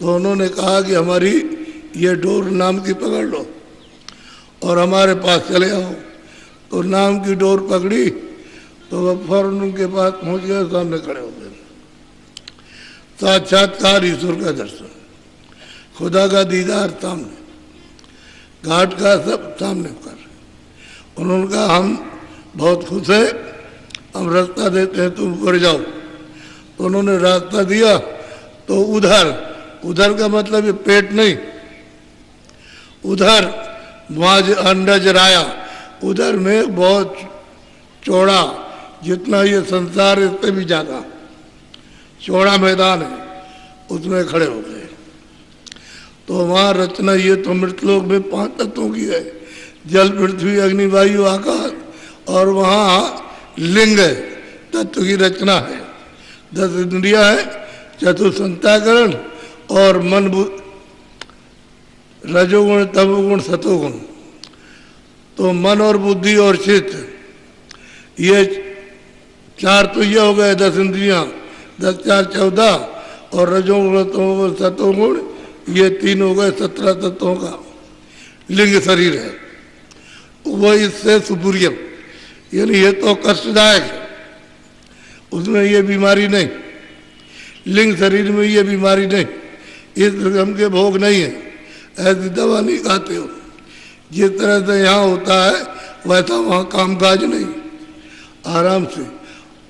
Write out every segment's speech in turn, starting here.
तो उन्होंने कहा कि हमारी ये डोर नाम की पकड़ लो और हमारे पास चले आओ। तो नाम की डोर पकड़ी तो वह फौरन उनके पास पहुंच गए, सामने खड़े हो गए। साक्षात्कार, ईश्वर का दर्शन, खुदा का दीदार सामने, घाट का सब सामने कर। उन्होंने कहा हम बहुत खुश हैं, हम रास्ता देते हैं, तुम ऊपर जाओ। तो उन्होंने रास्ता दिया तो उधर का मतलब ये पेट नहीं, उधर वहाँ नजराया, उधर में बहुत चौड़ा, जितना ये संसार इससे भी ज़्यादा चौड़ा मैदान है, उसमें खड़े हो गए। तो वहाँ रचना ये तो मृतलोक में 5 तत्वों की है, जल, पृथ्वी, अग्नि, वायु, आकाश, और वहाँ लिंग तत्व की रचना है। 10 इंद्रियाँ है, चतुर्संताकरण और मन, रजोगुण, तमोगुण, सतोगुण। तो मन और बुद्धि और चित्त, ये 4 तो ये हो गए 10 इंद्रियाँ, 10 4 14, और रजोगुण, तमोगुण, सतोगुण, ये 3 हो गए 17 तत्वों का लिंग शरीर है। वो इससे सुपुरियम, यानी ये तो कष्टदायक है, उसमें ये बीमारी नहीं, लिंग शरीर में ये बीमारी नहीं, इस किस्म के भोग नहीं है, ऐसी दवा नहीं खाते हो। जिस तरह से यहाँ होता है वैसा वहाँ कामकाज नहीं, आराम से।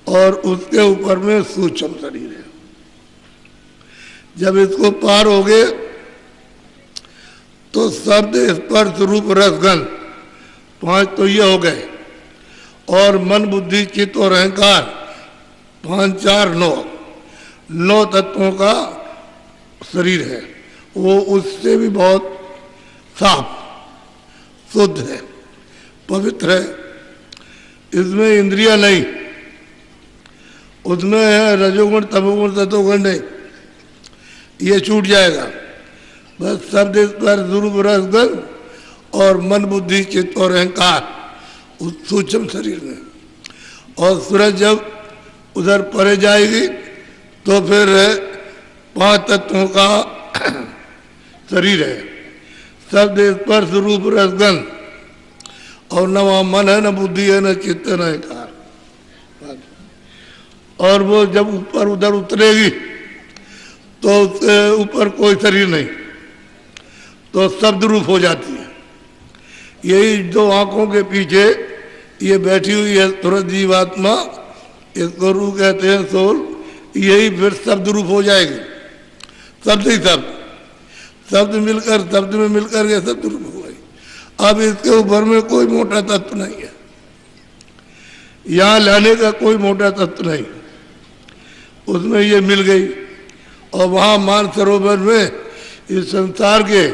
और उसके ऊपर में सूक्ष्म शरीर है। जब इसको पार हो गए तो शब्द, स्पर्श, रूप, रसगंध, 5 तो ये हो गए, और मन, बुद्धि, चित्त और अहंकार 5 4 9 तत्वों का शरीर है। वो उससे भी बहुत साफ, शुद्ध है, पवित्र है। इसमें इंद्रियां नहीं, उसमें है रजोगुण, तमोगुण, सतोगुण नहीं, ये छूट जाएगा। बस शब्द, स्पर्श, रूप, रसगंध और मन, बुद्धि, चित्त और अहंकार उस सूक्ष्म शरीर में। और सूरज जब उधर परे जाएगी तो फिर 5 तत्वों का शरीर है, शब्द, स्पर्श, रूप, रसगंध, और न वहाँ मन है, न बुद्धि है, न चित्त है, न अहंकार। और वो जब ऊपर उधर उतरेगी तो उसके ऊपर कोई शरीर नहीं, तो शब्द रूप हो जाती है। यही जो आंखों के पीछे ये बैठी हुई है तुरंत जीवात्मा, इसको रूह कहते हैं, सोल, यही फिर शब्द रूप हो जाएगी। शब्द ही शब्द मिलकर, शब्द में मिलकर के शब्द रूप हो गई। अब इसके ऊपर में कोई मोटा तत्व नहीं है, यहाँ लाने का कोई मोटा तत्व नहीं, उसमें ये मिल गई। और वहाँ मानसरोवर में इस संसार के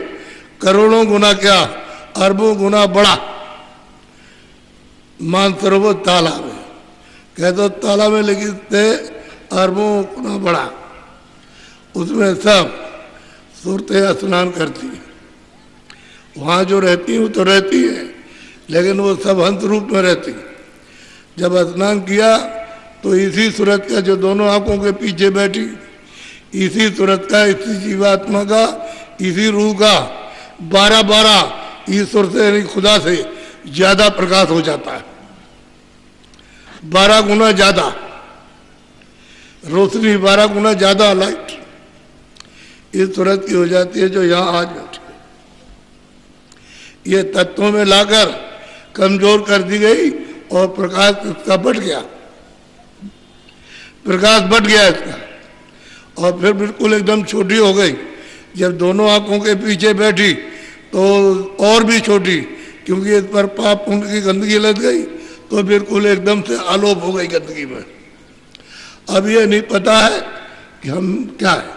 करोड़ों गुना क्या, अरबों गुना बड़ा मानसरोवर तालाब है। कहते तो तालाब में, लेकिन अरबों गुना बड़ा, उसमें सब सूरतें स्नान करती हैं। वहाँ जो रहती हैं वो तो रहती है, लेकिन वो सब हंस रूप में रहती हैं। जब स्नान किया तो इसी सूरत का, जो दोनों आंखों के पीछे बैठी, इसी सूरत का, इसी जीवात्मा का, इसी रूह का 12 ईश्वर से यानी खुदा से ज्यादा प्रकाश हो जाता है, 12 गुना ज्यादा रोशनी, 12 गुना ज्यादा लाइट इस सूरत की हो जाती है जो यहाँ आज बैठी है। ये तत्वों में लाकर कमजोर कर दी गई और प्रकाश इसका बढ़ गया, प्रकाश बढ़ गया इसका, और फिर बिल्कुल एकदम छोटी हो गई। जब दोनों आंखों के पीछे बैठी तो और भी छोटी, क्योंकि इस पर पाप पुण्य की गंदगी लग गई, तो बिल्कुल एकदम से आलोप हो गई गंदगी में। अब ये नहीं पता है कि हम क्या है,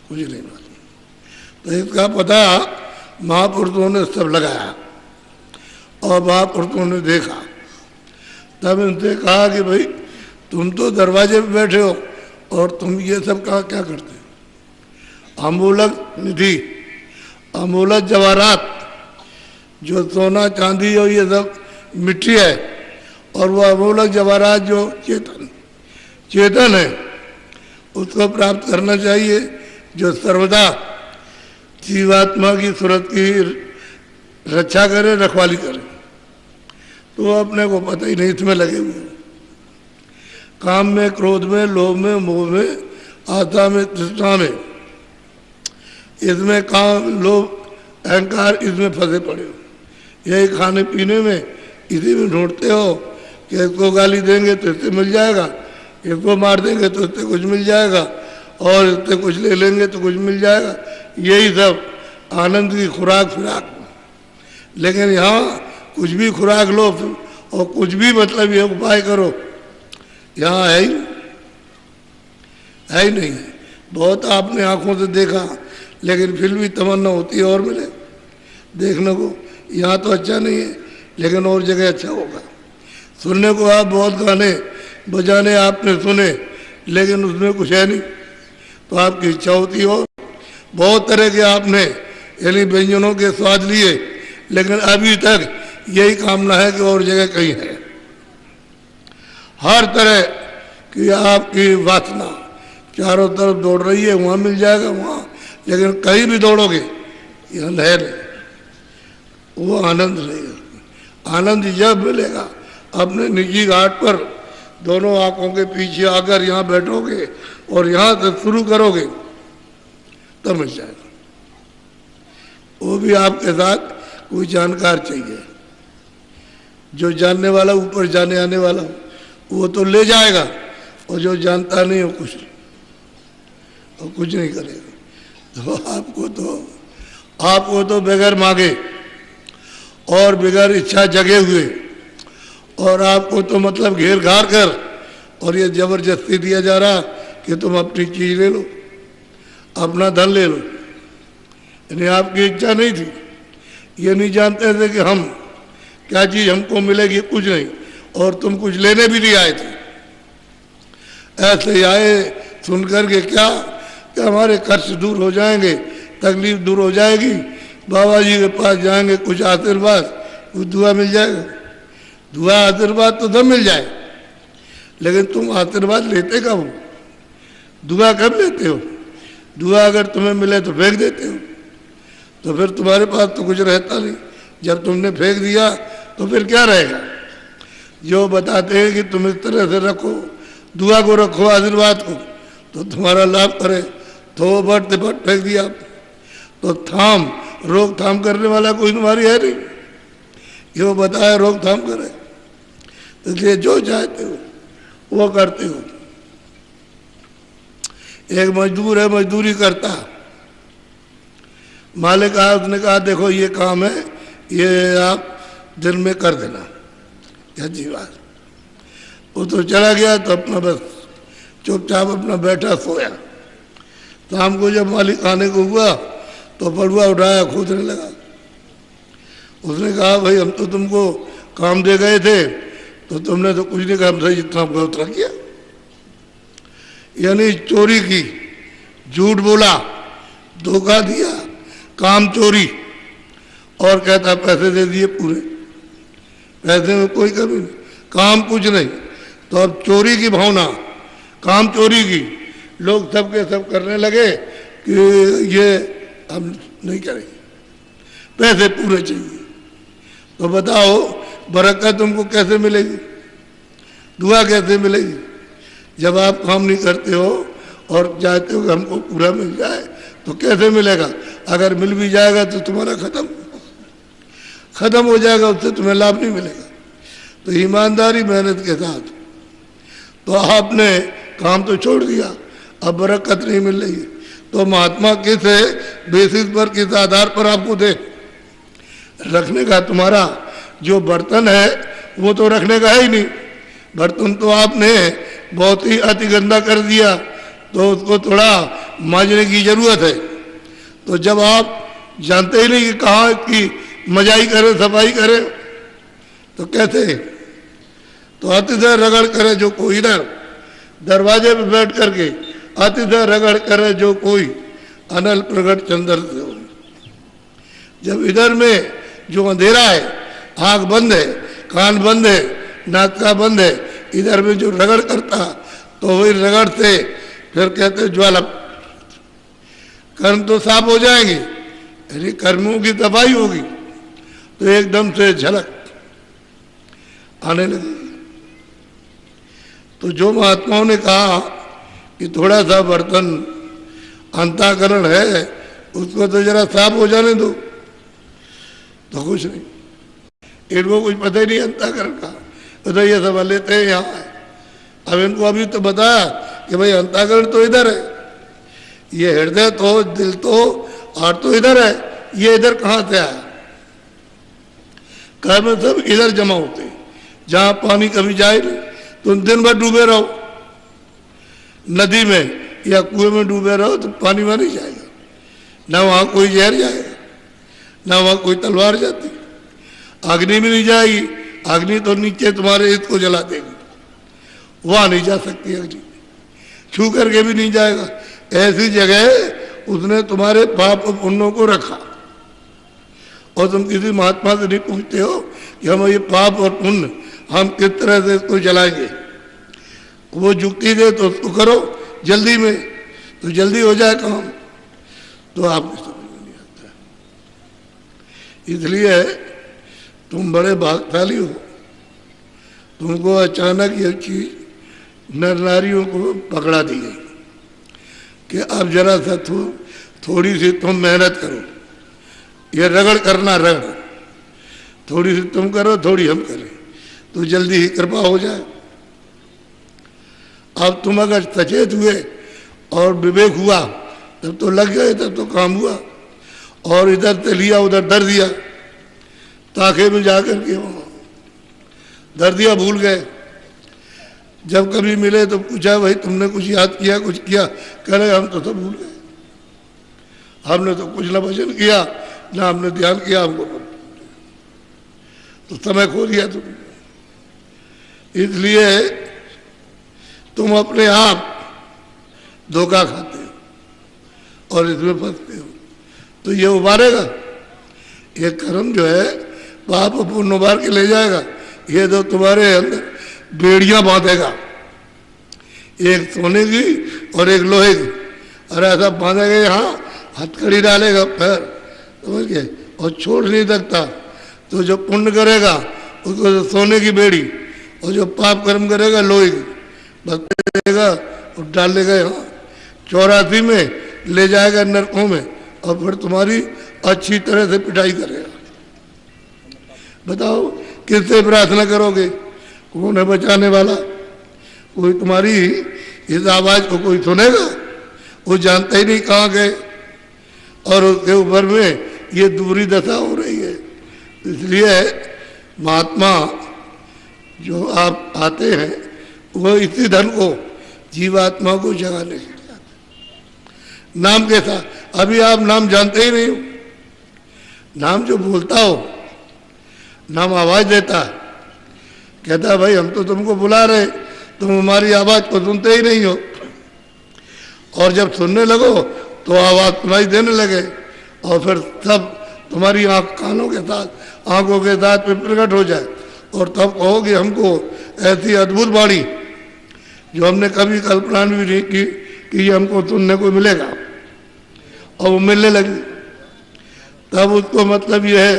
कुछ नहीं मालूम। तो इसका पता महापुरुषों ने सब लगाया और महापुरुषों ने देखा, तब उनसे कहा कि भाई तुम तो दरवाजे पे बैठे हो और तुम ये सब कहा क्या करते हो। अमूलक निधि, अमूलक जवाहरात, जो सोना चांदी और ये सब मिट्टी है, और वो अमूलक जवाहरात जो चेतन है, उसको प्राप्त करना चाहिए। जो सर्वदा जीवात्मा की सूरत की रक्षा करे, रखवाली करे, तो वो अपने को पता ही नहीं इसमें लगे हुए हैं। काम में, क्रोध में, लोभ में, मोह में, आशा में, तृष्णा में, इसमें काम, लोभ, अहंकार, इसमें फंसे पड़े हो। यही खाने पीने में, इसी में ढूंढते हो कि इसको गाली देंगे तो इससे मिल जाएगा, इसको मार देंगे तो इससे कुछ मिल जाएगा, और इससे कुछ ले लेंगे तो कुछ मिल जाएगा। यही सब आनंद की खुराक फिराक। लेकिन यहाँ कुछ भी खुराक लो और कुछ भी मतलब ये उपाय करो, यहाँ है ही नहीं। बहुत आपने आंखों से देखा, लेकिन फिर भी तमन्ना होती है और मिले देखने को। यहाँ तो अच्छा नहीं है, लेकिन और जगह अच्छा होगा। सुनने को आप बहुत गाने बजाने आपने सुने, लेकिन उसमें कुछ है नहीं, तो आपकी इच्छा होती हो। बहुत तरह के आपने यानी व्यंजनों के स्वाद लिए, लेकिन अभी तक यही कामना है कि और जगह कहीं है। हर तरह की आपकी वासना चारों तरफ दौड़ रही है, वहाँ मिल जाएगा वहाँ, लेकिन कहीं भी दौड़ोगे यह है नहीं, वो आनंद नहीं। आनंद जब मिलेगा अपने निजी घाट पर दोनों आंखों के पीछे आकर यहाँ बैठोगे और यहाँ से शुरू करोगे, तब मिल जाएगा। वो भी आपके साथ कोई जानकार चाहिए, जो जानने वाला, ऊपर जाने आने वाला वो तो ले जाएगा, और जो जानता नहीं हो कुछ नहीं करेगा। तो आपको तो बगैर मांगे और बगैर इच्छा जगे हुए, और आपको तो मतलब घेर घार कर, और ये जबरदस्ती दिया जा रहा कि तुम अपनी चीज ले लो, अपना धन ले लो। यानी आपकी इच्छा नहीं थी, ये नहीं जानते थे कि हम क्या चीज हमको मिलेगी, कुछ नहीं, और तुम कुछ लेने भी नहीं आए थे। ऐसे ही आए सुन करके क्या कि हमारे कष्ट दूर हो जाएंगे, तकलीफ दूर हो जाएगी, बाबा जी के पास जाएंगे, कुछ आशीर्वाद, कुछ दुआ मिल जाएगा। दुआ आशीर्वाद तो सब मिल जाए, लेकिन तुम आशीर्वाद लेते कब हो? दुआ कब लेते हो? दुआ अगर तुम्हें मिले तो फेंक देते हो, तो फिर तुम्हारे पास तो कुछ रहता नहीं। जब तुमने फेंक दिया तो फिर क्या रहेगा? जो बताते हैं कि तुम इस तरह से रखो, दुआ को रखो, आशीर्वाद को, तो तुम्हारा लाभ करे, तो वो बट फेंक दिया। तो रोकथाम करने वाला कोई तुम्हारी है नहीं, ये बताया रोकथाम करे, इसलिए जो चाहते हो वो करते हो। एक मजदूर है, मजदूरी करता, मालिक आया, उसने कहा देखो ये काम है, ये आप दिन में कर देना, अच्छी बात। वो तो चला गया, तो अपना बस चुपचाप अपना बैठा सोया। शाम को जब मालिक आने को हुआ तो पड़ुआ उठाया, खोदने लगा। उसने कहा भाई हम तो तुमको काम दे गए थे, तो तुमने तो कुछ नहीं कहा, हमसे जितना हमको उतना किया। यानी चोरी की, झूठ बोला, धोखा दिया, काम चोरी, और कहता पैसे दे दिए पूरे, पैसे में कोई कमी नहीं, काम कुछ नहीं। तो अब चोरी की भावना, काम चोरी की, लोग सब के सब करने लगे कि ये हम नहीं करेंगे, पैसे पूरे चाहिए। तो बताओ बरकत तुमको कैसे मिलेगी, दुआ कैसे मिलेगी? जब आप काम नहीं करते हो और चाहते हो कि हमको पूरा मिल जाए, तो कैसे मिलेगा? अगर मिल भी जाएगा तो तुम्हारा खत्म हो जाएगा, उससे तुम्हें लाभ नहीं मिलेगा। तो ईमानदारी मेहनत के साथ, तो आपने काम तो छोड़ दिया, अब बरकत नहीं मिल रही है, तो महात्मा किस बेसिस पर, किस आधार पर आपको दे? रखने का तुम्हारा जो बर्तन है वो तो रखने का है ही नहीं। बर्तन तो आपने बहुत ही अति गंदा कर दिया, तो उसको थोड़ा मांजने की जरूरत है। तो जब आप जानते ही नहीं कि कहाँ की मजाई करे, सफाई करे, तो कैसे? तो अतिशय रगड़ करे जो कोई इधर दरवाजे पे बैठ करके, अतिशय रगड़ करे जो कोई अनल प्रगट चंद्र से हो। जब इधर में जो अंधेरा है, आंख बंद है, कान बंद है, नाक बंद है, इधर में जो रगड़ करता, तो वही रगड़ से फिर कहते ज्वाला। कर्म तो साफ हो जाएंगे, यदि कर्मों की सफाई होगी तो एकदम से झलक आने लगेगी। तो जो महात्माओं ने कहा कि थोड़ा सा बर्तन अंतःकरण है उसको तो जरा साफ हो जाने दो, तो कुछ नहीं, इनको कुछ पता ही नहीं अंतःकरण का, तो ये सब लेते हैं यहाँ है। अब इनको अभी तो बताया कि भाई अंतःकरण तो इधर है, ये हृदय तो दिल तो हार्ट तो इधर है, ये इधर कहाँ से आया? कर्म सब इधर जमा होते हैं, जहाँ पानी कभी जाए नहीं, तुम दिन भर डूबे रहो नदी में या कुएं में डूबे रहो तो पानी में नहीं जाएगा, ना वहाँ कोई जहर जाएगा, ना वहाँ कोई तलवार जाती, अग्नि में नहीं जाएगी, अग्नि तो नीचे तुम्हारे इसको जला देगी, वहाँ नहीं जा सकती अग्नि, छू करके भी नहीं जाएगा। ऐसी जगह उसने तुम्हारे पाप और पुण्यों को रखा, और तुम किसी महात्मा से नहीं पूछते हो कि हम ये पाप और पुण्य हम किस तरह से इसको जलाएंगे, वो जुक्ति दे तो उसको करो जल्दी में, तो जल्दी हो जाए काम, तो आपको समझ में नहीं आता। इसलिए तुम बड़े भाग्यशाली हो, तुमको अचानक ये चीज नर नारियों को पकड़ा दी गई कि अब जरा सा थोड़ी सी तुम मेहनत करो, ये रगड़ करना रगड़, थोड़ी सी तुम करो थोड़ी हम करें, तो जल्दी ही कृपा हो जाए। अब तुम अगर सचेत हुए और विवेक हुआ तब तो लग गए, तब तो काम हुआ, और इधर से लिया उधर दर दिया, ताके में जाकर के वहाँ दर दिया, भूल गए। जब कभी मिले तो पूछा भाई तुमने कुछ याद किया, कुछ किया? कह रहे हम तो सब भूल गए, हमने तो कुछ ना भजन किया ना हमने ध्यान किया, हमको तो समय खो दिया तुमने। इसलिए तुम अपने आप धोखा खाते हो और इसमें फंसते हो, तो ये उबारेगा, ये कर्म जो है पाप पुण्य उबार के ले जाएगा, ये तो तुम्हारे अंदर बेड़ियां बांधेगा, एक सोने की और एक लोहे की, और ऐसा बांधेगा यहाँ हथकड़ी डालेगा पैर, समझ गए, और छोड़ नहीं सकता। तो जो पुण्य करेगा उसको तो सोने की बेड़ी, और जो पाप कर्म करेगा लोहे की, बस करेगा और डाल देगा यहाँ 84 में ले जाएगा नरकों में, और फिर तुम्हारी अच्छी तरह से पिटाई करेगा। बताओ किससे प्रार्थना करोगे? कौन है बचाने वाला? कोई तुम्हारी इस आवाज को कोई सुनेगा? वो जानता ही नहीं कहाँ गए, और उसके ऊपर में ये दूरी दशा हो रही है। इसलिए महात्मा जो आप आते हैं वो इसी धन को जीवात्मा को जगाने के लिए आते। नाम के साथ अभी आप नाम जानते ही नहीं हो, नाम जो बोलता हो, नाम आवाज देता है, कहता है भाई हम तो तुमको बुला रहे, तुम हमारी आवाज को सुनते ही नहीं हो, और जब सुनने लगो तो आवाज तुम्हारी देने लगे, और फिर सब तुम्हारी कानों के साथ आंखों के साथ में प्रकट हो जाए, और तब कहोगे हमको ऐसी अद्भुत वाणी जो हमने कभी कल्पना भी नहीं की कि ये हमको सुनने को मिलेगा, और वो मिलने लगी। तब उसको मतलब ये है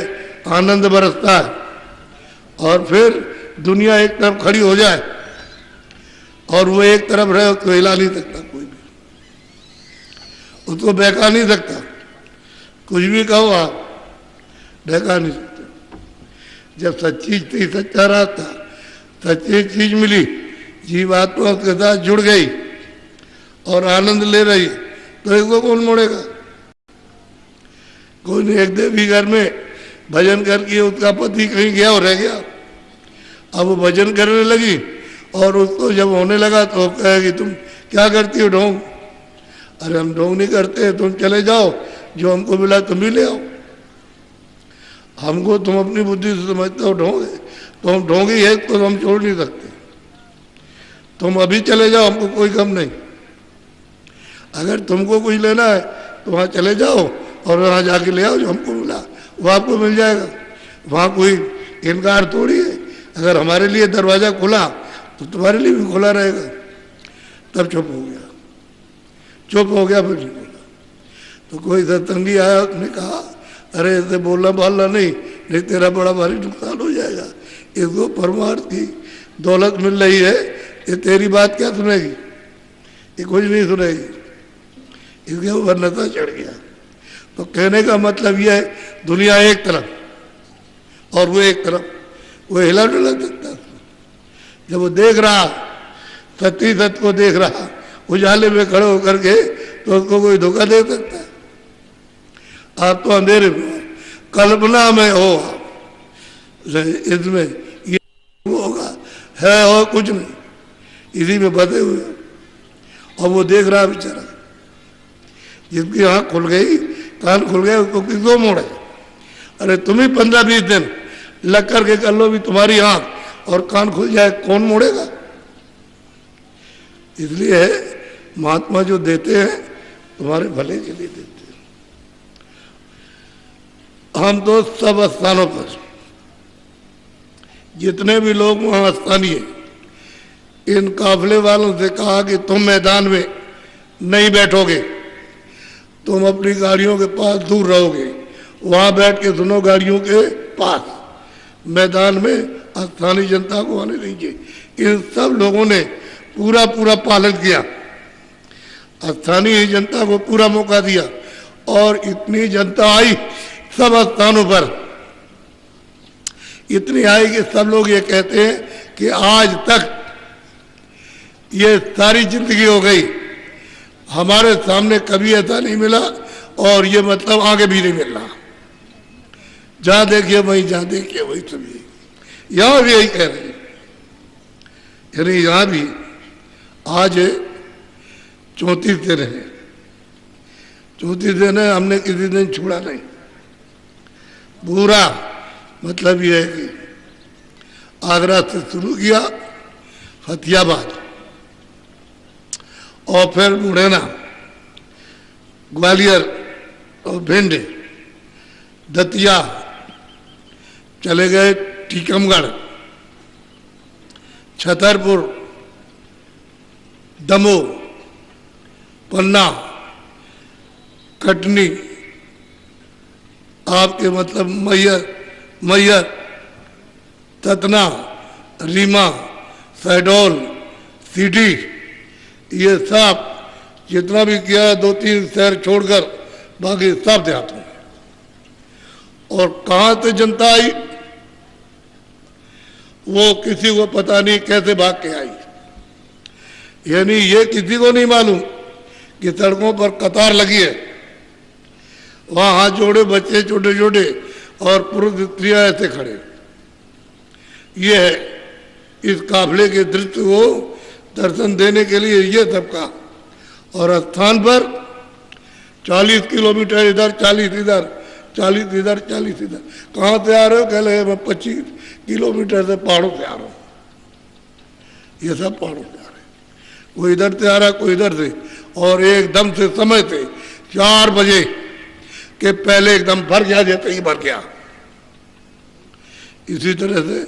आनंद बरसता है, और फिर दुनिया एक तरफ खड़ी हो जाए और वो एक तरफ रहे, उसको हिला नहीं सकता कोई भी, उसको बहका नहीं सकता, कुछ भी कहो आप बहका नहीं सकते। जब सच्ची थी, सच्चा रास्ता, सच्ची चीज मिली, जीवात्मा उसके साथ जुड़ गई और आनंद ले रही, तो इसको कौन मोड़ेगा? कोई नहीं। एक देवी घर में भजन करके उसका पति कहीं गया और रह गया, अब वो भजन करने लगी, और उसको जब होने लगा तो कहेगी तुम क्या करती हो ढोंग? अरे हम ढोंग नहीं करते, तुम चले जाओ, जो हमको मिला तुम भी ले आओ। हमको तुम अपनी बुद्धि से समझते हो ढोंग है, तो हम ढोंग ही है, तो हम छोड़ नहीं सकते, तुम अभी चले जाओ, हमको कोई गम नहीं। अगर तुमको कुछ लेना है तो वहाँ चले जाओ और वहाँ जाके ले आओ, जो हमको मिला वो आपको मिल जाएगा, वहाँ कोई इनकार थोड़ी है। अगर हमारे लिए दरवाज़ा खुला तो तुम्हारे लिए भी खुला रहेगा। तब चुप हो गया, चुप हो गया, फिर नहीं बोला। तो कोई सत्संगी आया, उसने कहा अरे ऐसे बोलना बालना नहीं, नहीं तेरा बड़ा भारी नुकसान हो जाएगा। इसको परमार्थ की दौलत मिल रही है, ये तेरी बात क्या सुनेगी, ये कुछ नहीं सुनेगी। इसके ऊपर नशा चढ़ गया। तो कहने का मतलब यह है, दुनिया एक तरफ और वो एक तरफ, वो हिला डुला सकता। जब वो देख रहा, सत्य सत्य को देख रहा, उजाले में खड़े होकर के, तो उसको कोई धोखा दे सकता है? आप तो अंधेरे में, कल्पना में हो आप, इसमें ये होगा है और कुछ नहीं, इसी में बंधे हुए। और वो देख रहा बेचारा, जिसकी आँख खुल गई, कान खुल गए, उसको किसको मोड़े? अरे तुम ही 15-20 दिन लग करके कर लो भी, तुम्हारी आँख और कान खुल जाए, कौन मोड़ेगा? इसलिए महात्मा जो देते हैं तुम्हारे भले के लिए देते हैं। हम तो सब स्थानों पर, जितने भी लोग वहाँ स्थानीय, इन काफले वालों से कहा कि तुम मैदान में नहीं बैठोगे, तुम अपनी गाड़ियों के पास दूर रहोगे, वहाँ बैठ के सुनो गाड़ियों के पास, मैदान में स्थानीय जनता को आने दीजिए। इन सब लोगों ने पूरा पूरा पालन किया, स्थानीय जनता को पूरा मौका दिया, और इतनी जनता आई सब स्थानों पर, इतनी आई कि सब लोग ये कहते हैं कि आज तक ये सारी जिंदगी हो गई, हमारे सामने कभी ऐसा नहीं मिला, और ये मतलब आगे भी नहीं मिल रहा। जहाँ देखिए वही, जहाँ देखिए वही, सभी यहाँ भी यही कह रहे हैं। यानी यहाँ भी आज 34 दिन है, 34 दिन है, हमने किसी दिन छोड़ा नहीं। पूरा मतलब ये है कि आगरा से शुरू किया, फतेहाबाद, और फिर मुरैना, ग्वालियर और भिंड, दतिया, चले गए टीकमगढ़, छतरपुर, दमोह, पन्ना, कटनी, आपके मतलब मैयर, सतना, रीमा, शहडोल, सीधी, ये सब जितना भी किया, 2-3 शहर छोड़कर बाकी सब देहातों में। और कहाँ से जनता आई वो किसी को पता नहीं, कैसे भाग के आई। यानी ये किसी को नहीं मालूम कि सड़कों पर कतार लगी है, वहाँ हाथ जोड़े बच्चे छोटे छोटे और पुरुष स्त्रियाँ ऐसे खड़े। ये है इस काफले के दृश्य को दर्शन देने के लिए ये सबका। और स्थान पर 40 किलोमीटर इधर, 40 इधर, 40 इधर, 40 इधर। कहाँ से आ रहे हो? कह रहे मैं 25 किलोमीटर से पहाड़ों से आ रहा हूँ। ये सब पहाड़ों से आ रहे हैं, कोई इधर से आ रहा, कोई इधर से। और एकदम से समय से 4 बजे के पहले एकदम भर गया, जैसे ही भर गया। इसी तरह से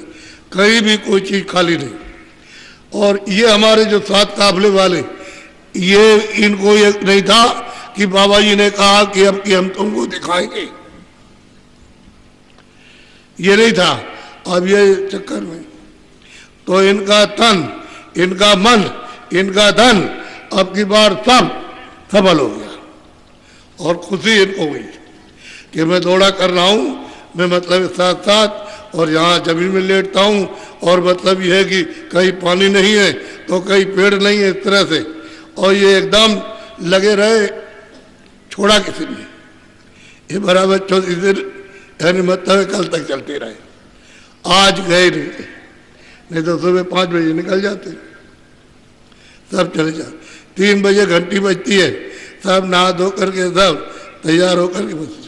कहीं भी कोई चीज खाली नहीं। और ये हमारे जो 7 काफले वाले, ये इनको ये नहीं था कि बाबा जी ने कहा कि अब कि हम तुमको दिखाएंगे, ये नहीं था। अब ये चक्कर में तो इनका तन, इनका मन, इनका धन अब की बार सब सफल हो गया। और खुशी इनको हुई कि मैं दौड़ा कर रहा हूँ, मैं मतलब साथ साथ, और यहाँ जमीन में लेटता हूँ, और मतलब ये है कि कहीं पानी नहीं है तो कहीं पेड़ नहीं है, इस तरह से। और ये एकदम लगे रहे, छोड़ा किसी ने। ये बराबर 34 दिन, यानी मतलब कल तक चलते रहे। आज गए नहीं तो सुबह 5 बजे निकल जाते, सब चले जाते। 3 बजे घंटी बजती है, सब नहा धो करके सब तैयार होकर के बस।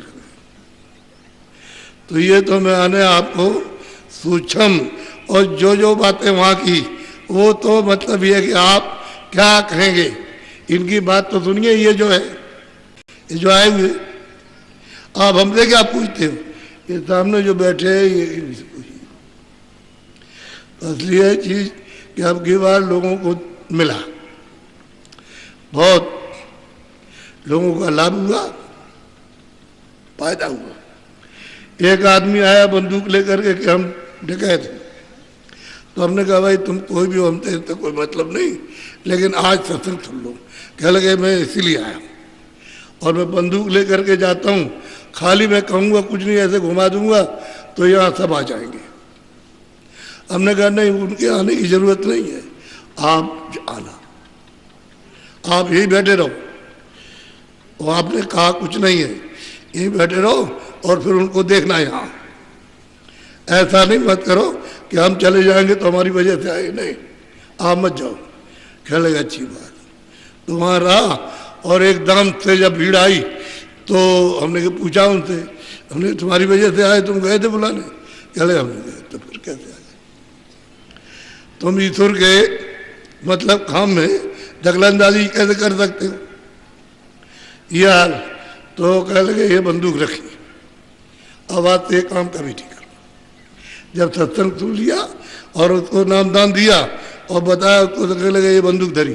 तो ये तो मैंने आपको सूक्ष्म, और जो बातें वहाँ की, वो तो मतलब ये है कि आप क्या कहेंगे। इनकी बात तो सुनिए। ये जो है, ये जो आए हुए, आप हमसे क्या पूछते हो? ये सामने जो बैठे हैं, ये इनसे पूछिए। तो असली है चीज कि अब की बार लोगों को मिला, बहुत लोगों का लाभ हुआ। फायदा हुआ। एक आदमी आया बंदूक लेकर के कि हम डकैत हैं, तो हमने कहा भाई तुम कोई भी हो, हमसे तो कोई मतलब नहीं, लेकिन आज सत्संग सुन लो। कह लगे मैं इसीलिए आया हूँ, और मैं बंदूक लेकर के जाता हूँ, खाली मैं कहूँगा कुछ नहीं, ऐसे घुमा दूंगा तो यहाँ सब आ जाएंगे। हमने कहा नहीं, उनके आने की जरूरत नहीं है, आप आना, आप यही बैठे रहो। और आपने कहा कुछ नहीं है, यही बैठे रहो और फिर उनको देखना यहाँ। ऐसा नहीं मत करो कि हम चले जाएंगे तो हमारी वजह से आए, नहीं, आप मत जाओ। कह लगा अच्छी बात। तो वहाँ रहा, और एकदम से जब भीड़ आई तो हमने पूछा उनसे, हमने तुम्हारी वजह से आए, तुम गए थे बुलाने? कह लगे हमने गए। तो फिर कैसे आए? तुम ईश्वर के मतलब काम में दखलंदाजी कैसे कर सकते हो यार? तो कह लगे ये बंदूक रखी, अब आज से काम कभी ठीक करो। जब सत्संग सुन लिया और उसको नामदान दिया और बताया उसको, तो कह लगे ये बंदूक धरी,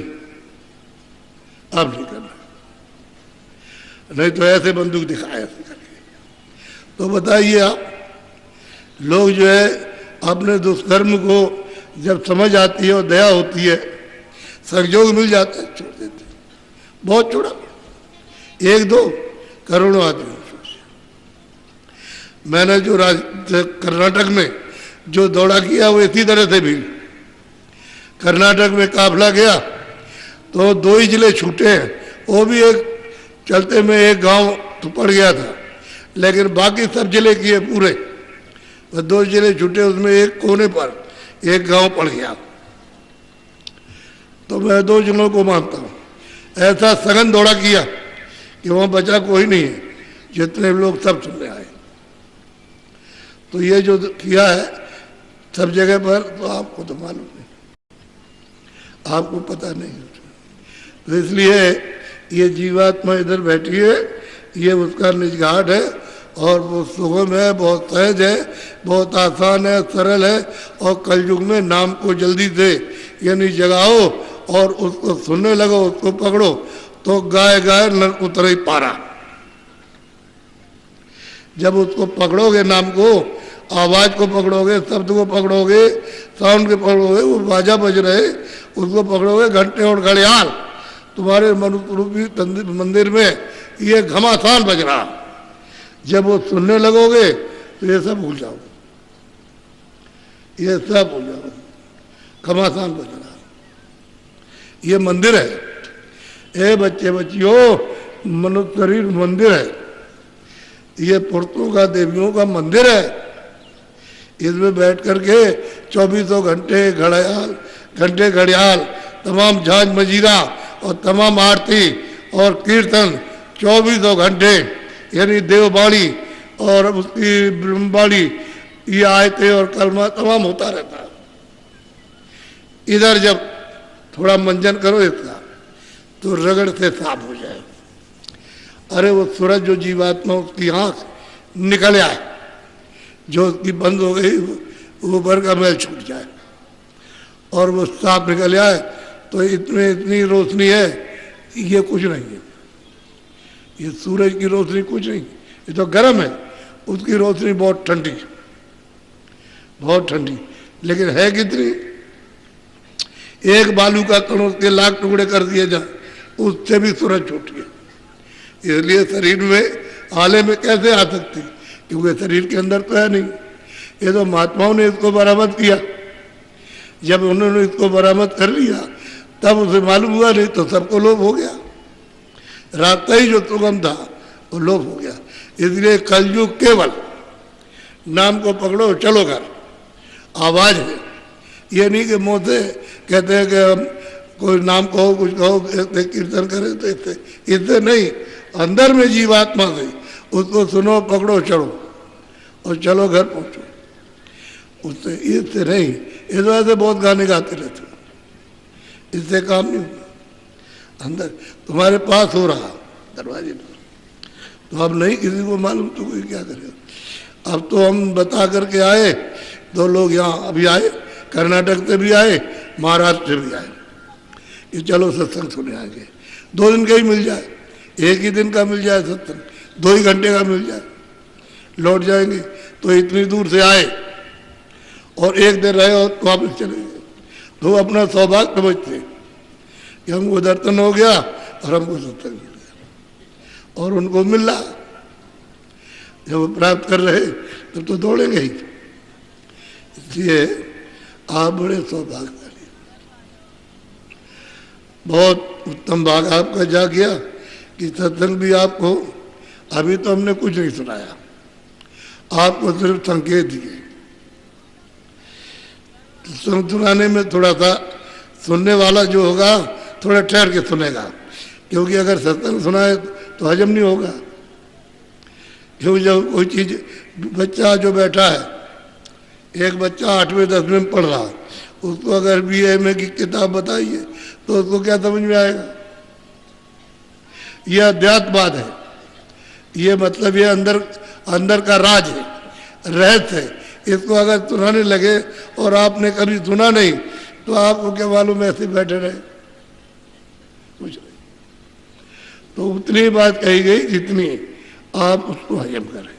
अब नहीं करना, नहीं तो ऐसे बंदूक दिखाया ऐसे करके। तो बताइए आप, लोग जो है अपने दुष्कर्म को जब समझ आती है और दया होती है, संयोग मिल जाता है, छोड़ देते हैं। बहुत छोड़ा, एक दो करोड़ों आदमी। मैंने जो कर्नाटक में जो दौड़ा किया वो इसी तरह से भी। कर्नाटक में काफिला गया तो 2 ही जिले छूटे हैं, वो भी एक चलते में एक गांव तो पड़ गया था, लेकिन बाकी सब जिले किए पूरे। बस 2 जिले छूटे, उसमें एक कोने पर एक गांव पड़ गया। तो मैं 2 जिलों को मानता हूँ। ऐसा सघन दौड़ा किया कि वहाँ बचा कोई नहीं है, जितने लोग सब सुनने आए। तो ये जो किया है सब जगह पर, तो आपको तो मालूम नहीं, आपको पता नहीं। तो इसलिए ये जीवात्मा इधर बैठी है, ये उसका निज घाट है, और वो सुगम है, बहुत सहज है, बहुत आसान है, सरल है। और कलयुग में नाम को जल्दी से यानी जगाओ और उसको सुनने लगो, उसको पकड़ो, तो गाय गाय नर उतरे पारा। जब उसको पकड़ोगे, नाम को, आवाज को पकड़ोगे, शब्द को पकड़ोगे, साउंड को पकड़ोगे, वो बाजा बज रहे, उसको पकड़ोगे, घंटे और घड़ियाल तुम्हारे मनुष्य रूपी मंदिर में ये घमासान बज रहा। जब वो सुनने लगोगे तो ये सब भूल जाओगे, ये सब भूल जाओगे, घमासान बज रहा। ये मंदिर है, ए बच्चे बच्चियों, मनुष्य शरीर मंदिर है, ये पुरतों का, देवियों का मंदिर है। इसमें बैठ करके 24 घंटे घड़ियाल, तमाम झांझ मजीरा और तमाम आरती और कीर्तन 24 घंटे, यानी देववाणी और उसकी ब्रह्मवाणी, ये आयतें और कलमा तमाम होता रहता है। इधर जब थोड़ा मंजन करो इसका तो रगड़ से साफ हो जाए। अरे वो सूरज जो जीवात्मा, उसकी आंख निकल आए, जो उसकी बंद हो गई, वो ऊपर का मैल छूट जाए और वो साफ निकल आए, तो इतनी रोशनी है, ये कुछ नहीं है। ये सूरज की रोशनी कुछ नहीं, ये तो गर्म है, उसकी रोशनी बहुत ठंडी, बहुत ठंडी। लेकिन है कितनी? एक बालू का कण उसके लाख टुकड़े कर दिए जाए, उससे भी सूरज छूट गया। इसलिए शरीर में आले में कैसे आ सकती, क्योंकि शरीर के अंदर तो है नहीं। ये तो महात्माओं ने इसको बरामद किया। जब उन्होंने इसको बरामद कर लिया तब उसे मालूम हुआ, नहीं तो सबको लोभ हो गया। रास्ता ही जो सुगम था वो लोभ हो गया। इसलिए कलयुग केवल नाम को पकड़ो, चलो घर, आवाज है। ये नहीं कि मुँह से कहते हैं कि हम कोई नाम कहो, कुछ कहो, कीर्तन करें, तो इससे नहीं, अंदर में जीवात्मा से उसको सुनो, पकड़ो, चढ़ो और चलो घर पहुंचो। उससे इससे नहीं, इस वजह से बहुत गाने गाते रहते हो, इससे काम नहीं होगा। अंदर तुम्हारे पास हो रहा दरवाजे पर, तो अब नहीं किसी को मालूम, तो कोई क्या करेगा। अब तो हम बता करके आए, 2 लोग यहाँ अभी आए, कर्नाटक से भी आए, महाराष्ट्र से भी आए, कि चलो सत्संग सुने आएंगे। 2 दिन का ही मिल जाए, एक ही दिन का मिल जाए सत्संग, 2 ही घंटे का मिल जाए, लौट जाएंगे। तो इतनी दूर से आए और एक दिन रहे और वापस चले गए, तो अपना सौभाग्य समझते कि हमको दर्शन हो गया और हमको सत्संग मिल गया। और उनको मिल रहा, जब वो प्राप्त कर रहे तब तो दौड़ेंगे ही। इसलिए आप बड़े सौभाग्यशाली, बहुत उत्तम भाग आपका जा गया कि सत्संग भी आपको, अभी तो हमने कुछ नहीं सुनाया, आपको सिर्फ संकेत दिए। सुनाने में थोड़ा सा सुनने वाला जो होगा थोड़ा ठहर के सुनेगा, क्योंकि अगर सत्संग सुनाए तो हजम नहीं होगा। क्योंकि जब कोई चीज़, बच्चा जो बैठा है, एक बच्चा 8वें 10वें में पढ़ रहा, उसको अगर BA की किताब बताइए तो उसको क्या समझ में आएगा? यह अध्यात्मवाद है, ये मतलब ये अंदर का राज है, रहस्य है। इसको अगर सुनाने लगे और आपने कभी सुना नहीं तो आपको क्या मालूम, ऐसे बैठे रहे कुछ नहीं। तो उतनी बात कही गई जितनी आप उसको हजम करें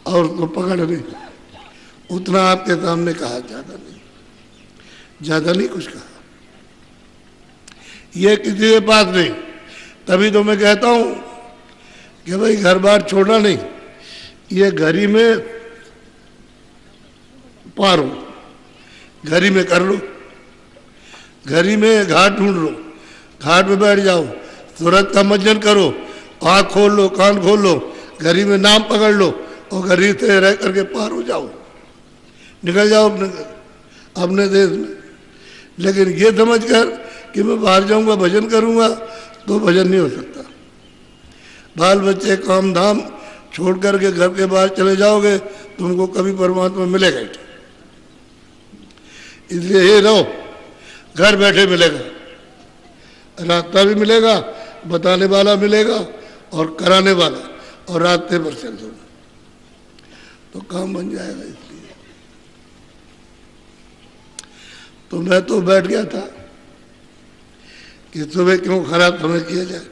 और उसको पकड़ लें, उतना आपके सामने कहा, ज़्यादा नहीं कुछ कहा। ये किसी के पास नहीं। तभी तो मैं कहता हूँ कि भाई घर बार छोड़ना नहीं, ये घर ही में पार हो, घर ही में कर लो, घर ही में घाट ढूंढ लो, घाट में बैठ जाओ, सूरत का मंजन करो, आँख खोल लो, कान खोल लो, घर ही में नाम पकड़ लो और घर ही से रह करके पार हो जाओ, निकल जाओ अपने देश में। लेकिन ये समझकर कि मैं बाहर जाऊंगा भजन करूंगा, तो भजन नहीं हो सकता। बाल बच्चे काम धाम छोड़ करके घर के बाहर चले जाओगे, तुमको कभी परमात्मा मिलेगा ही। इसलिए ये रहो, घर बैठे मिलेगा, रास्ता भी मिलेगा, बताने वाला मिलेगा और कराने वाला, और रास्ते पर चल दो तो काम बन जाएगा। इसलिए तो मैं तो बैठ गया था कि सुबह क्यों खराब समय किया जाए,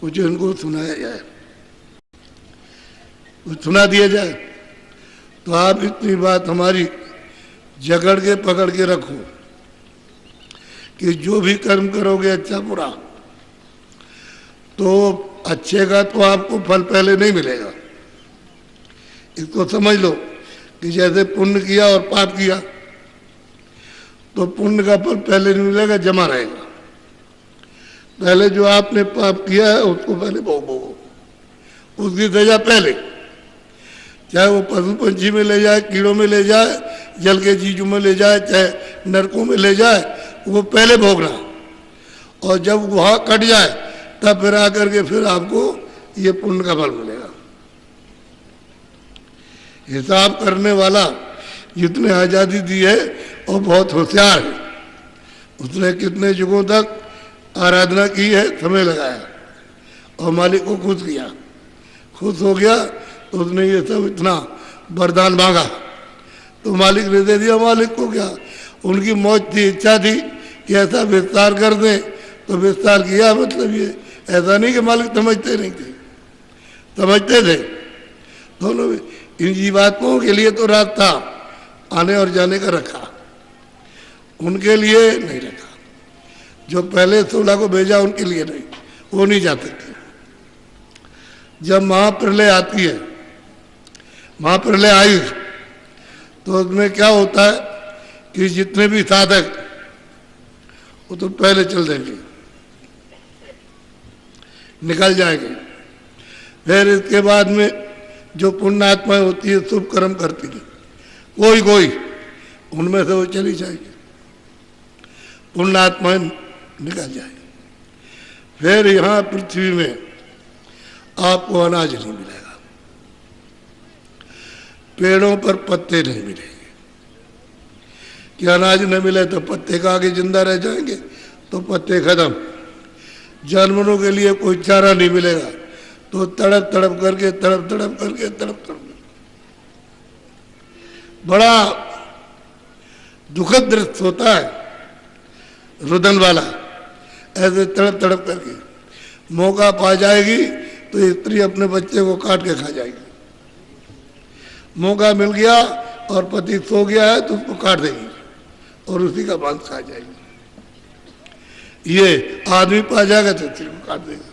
कुछ इनको सुनाया जाए, कुछ सुना दिया जाए। तो आप इतनी बात हमारी जकड़ के पकड़ के रखो कि जो भी कर्म करोगे अच्छा बुरा, तो अच्छे का तो आपको फल पहले नहीं मिलेगा। इसको समझ लो कि जैसे पुण्य किया और पाप किया, तो पुण्य का फल पहले नहीं मिलेगा, जमा रहेगा। पहले जो आपने पाप किया है उसको पहले भोगो, उसकी सजा पहले, चाहे वो पशु पंछी में ले जाए, कीड़ों में ले जाए, जल के चीजों में ले जाए, चाहे नरकों में ले जाए, वो पहले भोगना। और जब वहाँ कट जाए तब फिर आकर के फिर आपको ये पुण्य का फल मिलेगा। हिसाब करने वाला जितने आज़ादी दी है और बहुत होशियार है, उसने कितने युगों तक आराधना की है, समय लगाया और मालिक को खुश किया। खुश हो गया तो उसने ये सब इतना वरदान मांगा तो मालिक ने दे दिया। मालिक को क्या, उनकी मौज थी, इच्छा थी कि ऐसा विस्तार कर दें, तो विस्तार किया। मतलब ये ऐसा नहीं कि मालिक समझते नहीं थे, समझते थे दोनों। इन जीवात्माओं के लिए तो रास्ता आने और जाने का रखा, उनके लिए नहीं रखा। जो पहले 16 को भेजा उनके लिए नहीं, वो नहीं जा सकते। जब महाप्रलय आती है, महाप्रलय आई, तो उसमें क्या होता है कि जितने भी साधक वो तो पहले चल देंगे, निकल जाएंगे। फिर इसके बाद में जो पुण्य आत्माएं होती है, शुभ कर्म करती है, कोई कोई उनमें से वो चली जाएगी, पुण्य आत्माएं निकल जाएगी। फिर यहाँ पृथ्वी में आपको अनाज नहीं मिलेगा, पेड़ों पर पत्ते नहीं मिलेंगे। कि अनाज न मिले तो पत्ते का आगे जिंदा रह जाएंगे, तो पत्ते खत्म। जानवरों के लिए कोई चारा नहीं मिलेगा, तो तड़प तड़प करके बड़ा दुखद दृश्य होता है, रुदन वाला। ऐसे तड़प तड़प करके मौका पा जाएगी तो स्त्री अपने बच्चे को काट के खा जाएगी। मौका मिल गया और पति सो गया है तो उसको काट देगी और उसी का मांस खा जाएगी। ये आदमी पा जाएगा तो स्त्री को काट देगा।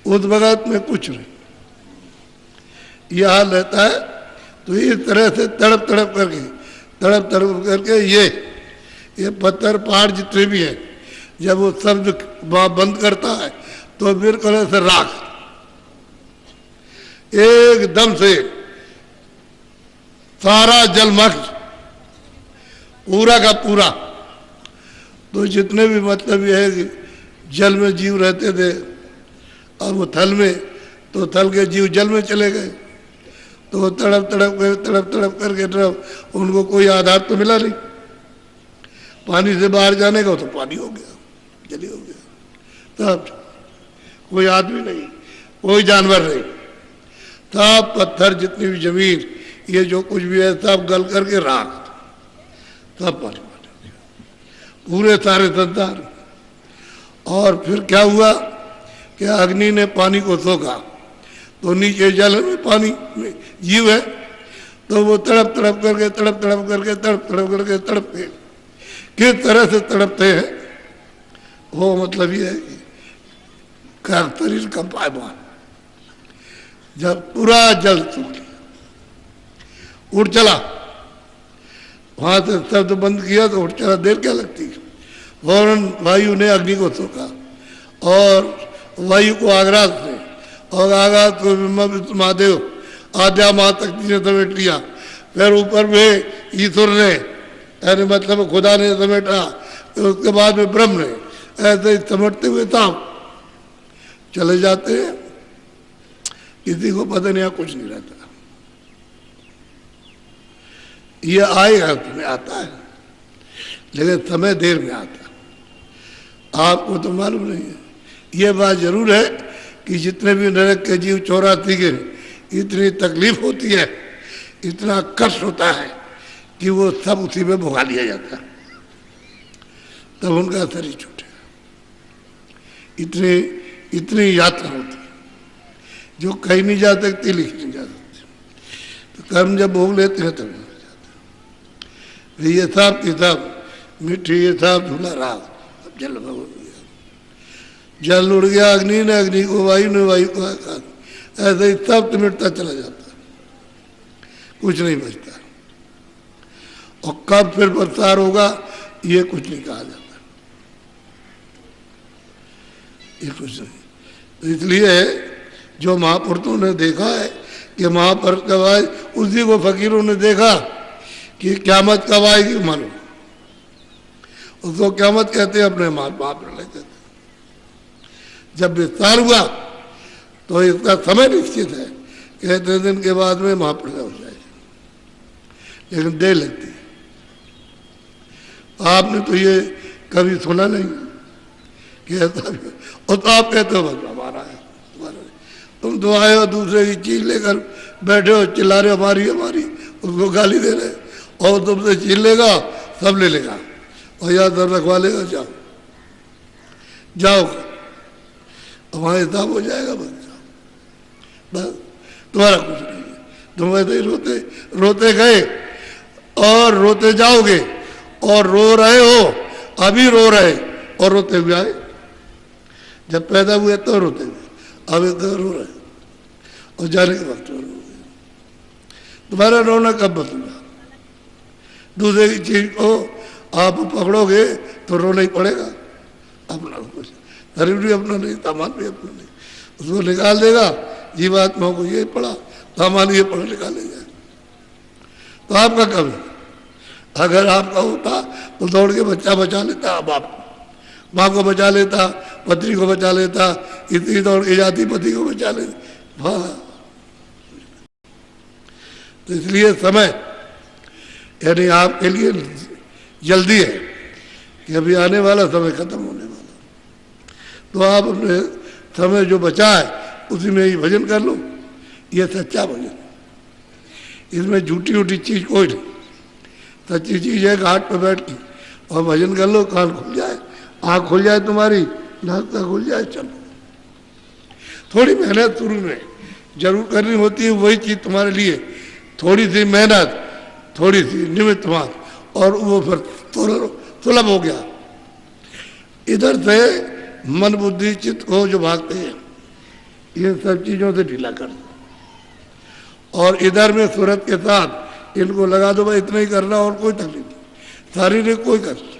उस वक्त में कुछ नहीं, यह हाल रहता है। तो इस तरह से तड़प तड़प करके ये पत्थर पहाड़ जितने भी हैं, जब वो शब्द बंद करता है तो फिर करे से राख एकदम से सारा जलमग्न पूरा का पूरा। तो जितने भी मतलब ये है कि जल में जीव रहते थे और वो थल में, तो थल के जीव जल में चले गए। तो तड़प तड़प करके उनको कोई आधार तो मिला नहीं पानी से बाहर जाने का, तो पानी हो गया, जली हो गया। तब कोई आदमी नहीं, कोई जानवर नहीं, सब पत्थर जितनी भी जमीन ये जो कुछ भी है सब गल करके राख, सब पानी पानी हो गया, पूरे सारे संसार। और फिर क्या हुआ कि अग्नि ने पानी को सोखा, तो नीचे जल में पानी में जीव है, तो वो तड़प तड़प करके तड़पते। किस तरह से तड़पते हैं वो मतलब ये है कि शरीर कंपायमान, जब पूरा जल सूख लिया, उठ चला, वहां से शब्द बंद किया तो उठ चला। देर क्या लगती है, फौरन वायु ने अग्नि को सोखा और वायु को आगराज ने, और आगाज को महादेव आद्या महाशक्ति ने समेट लिया। फिर ऊपर में ईश्वर ने, यानी मतलब खुदा ने समेटा, उसके बाद में ब्रह्म ने, ऐसे ही समेटते हुए था चले जाते हैं। किसी को पता नहीं, कुछ नहीं रहता। ये आएगा, तुम्हें आता है, लेकिन समय देर में आता है, आपको तो मालूम नहीं है। ये बात जरूर है कि जितने भी नरक के जीव 84 के, इतनी तकलीफ होती है, इतना कष्ट होता है कि वो सब उसी में भुगा लिया जाता है, तब उनका शरीर छूटेगा। इतनी यात्रा होती है जो कहीं नहीं जा सकती, लिख नहीं जा सकती। तो कर्म जब भोग लेते हैं तब जाते हैं। ये सब किताब मिट्टी, ये सब धुला राग, अब जल भोग गया, जल उड़ गया, अग्नि ने अग्नि को, वायु ने वायु को आकाश, ऐसे ही सब मिटता चला जाता है, कुछ नहीं बचता। और कब फिर प्रसार होगा ये कुछ नहीं कहा जाता, ये कुछ नहीं। तो इसलिए जो महापुरुषों ने देखा है कि महापुरुष कब आए, उसी को फकीरों ने देखा कि क़यामत कब आएगी, मालूम उसको क़यामत कहते हैं, अपने महाप्रलय कहते हैं। जब विस्तार हुआ तो इसका समय निश्चित है कि इतने दिन के बाद में महाप्रलय हो जाएगा, लेकिन देर लगती है। आपने तो ये कभी सुना नहीं कि ऐसा भी, और तो आप कहते हो बस हमारा है, तुम तो आए हो दूसरे की चीज लेकर बैठे हो, चिल्ला रहे हो हमारी हमारी, उसको गाली दे रहे, और तुमसे छीन लेगा, सब ले लेगा और याद दर रखवा लेगा। जाओ जाओ, हमारा हिसाब हो जाएगा, बस जाओ, बस तुम्हारा कुछ नहीं है। तुम ऐसे ही रोते गए और रोते जाओगे, और रो रहे हो, अभी रो रहे और रोते हुए आए। जब पैदा हुए तो रोते हुए, अभी तो रो रहे और जाने के वक्त रो रहे। तुम्हारा रोना कब बदलेगा? दूसरे की चीज को आप पकड़ोगे तो रोना ही पड़ेगा। अपना कुछ शरीर भी अपना नहीं, सामान भी अपना नहीं, उसको निकाल देगा। जीवात्मा को ये पड़ा, सामान ये पड़ा, निकालेगा। तो आपका कब है? अगर आपका होता तो दौड़ के बच्चा बचा लेता, बाप माँ को बचा लेता, पत्नी को बचा लेता, इतनी दौड़ के जाती पति को बचा लेती। हाँ, तो इसलिए समय यानी आपके लिए जल्दी है कि अभी आने वाला समय खत्म होने वाला, तो आप अपने समय जो बचा है उसी में ही भजन कर लो। ये सच्चा भजन, इसमें झूठी उठी चीज कोई नहीं, सच्ची चीज है। घाट पर बैठ के और भजन कर लो, कान खुल जाए, आँख खुल जाए तुम्हारी, नाक खुल जाए, चलो थोड़ी मेहनत शुरू में जरूर करनी होती है, वही चीज़ तुम्हारे लिए थोड़ी सी मेहनत, थोड़ी सी निमित्त मात्र, और वो फिर सुलभ हो गया। इधर से मन बुद्धि चित्त को जो भागते हैं, इन सब चीज़ों से ढीला कर दो, और इधर में सूरत के साथ इनको लगा दो, भाई इतना ही करना और कोई तकलीफ नहीं, शारीरिक कोई कष्ट,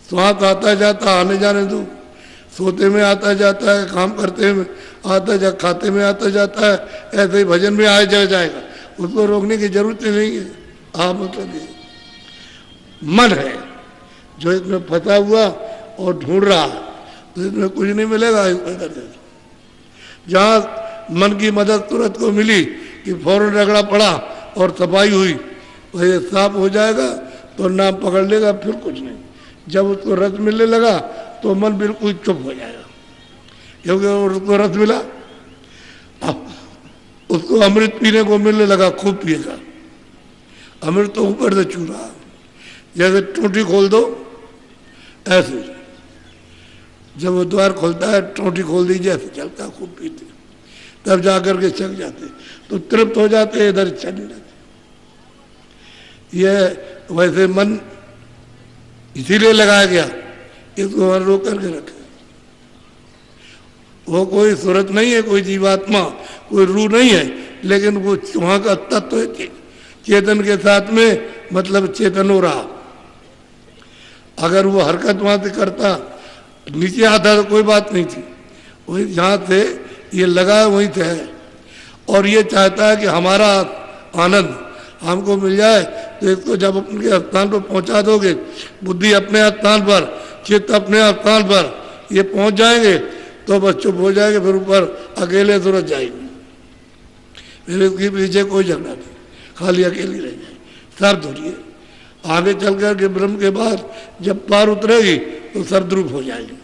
स्वाद आता जाता आने जाने दो, सोते में आता जाता है, काम करते में आता जा, खाते में आता जाता है, ऐसे ही भजन में आया जाएगा, उसको रोकने की जरूरत नहीं है। आप मतलब ये मन है जो इसमें फंसा हुआ और ढूंढ रहा है, तो इसमें कुछ नहीं मिलेगा। जहाँ मन की मदद तुरंत को मिली कि फौरन रगड़ा पड़ा और सफाई हुई, वही साफ हो जाएगा तो नाम पकड़ लेगा, फिर कुछ नहीं। जब उसको रस मिलने लगा तो मन बिल्कुल चुप हो जाएगा, क्योंकि उसको रस मिला। अब उसको अमृत पीने को मिलने लगा, खूब पिएगा। अमृत तो ऊपर से चू रहा, जैसे टूटी खोल दो ऐसे, जब वो द्वार खोलता है टूटी खोल दी, जैसे चलता, खूब पीते, तब जाकर के चक जाते, तो तृप्त हो जाते, इधर इच्छा नहीं रहती। ये वैसे मन इसीलिए लगाया गया, इसको मन रोक करके रखे। वो कोई सूरत नहीं है, कोई जीवात्मा, कोई रूह नहीं है, लेकिन वो वहाँ का तत्व है, चेतन के साथ में, मतलब चेतन हो रहा। अगर वो हरकत वहाँ से करता, नीचे आता तो कोई बात नहीं थी, वही जहाँ से ये लगा वहीं से है, और ये चाहता है कि हमारा आनंद हमको मिल जाए। तो इसको जब अपने स्थान पर पहुंचा दोगे, बुद्धि अपने स्थान पर, चित्त अपने स्थान पर, ये पहुंच जाएंगे तो बस चुप हो जाएंगे, फिर ऊपर अकेले सूरज जाएंगे, फिर इसके पीछे कोई झगड़ा नहीं, खाली अकेली रह जाएगी। शब्द हो रही है, आगे चल कर के ब्रह्म के बाद जब पार उतरेगी तो सर्वद्रूप हो जाएगी,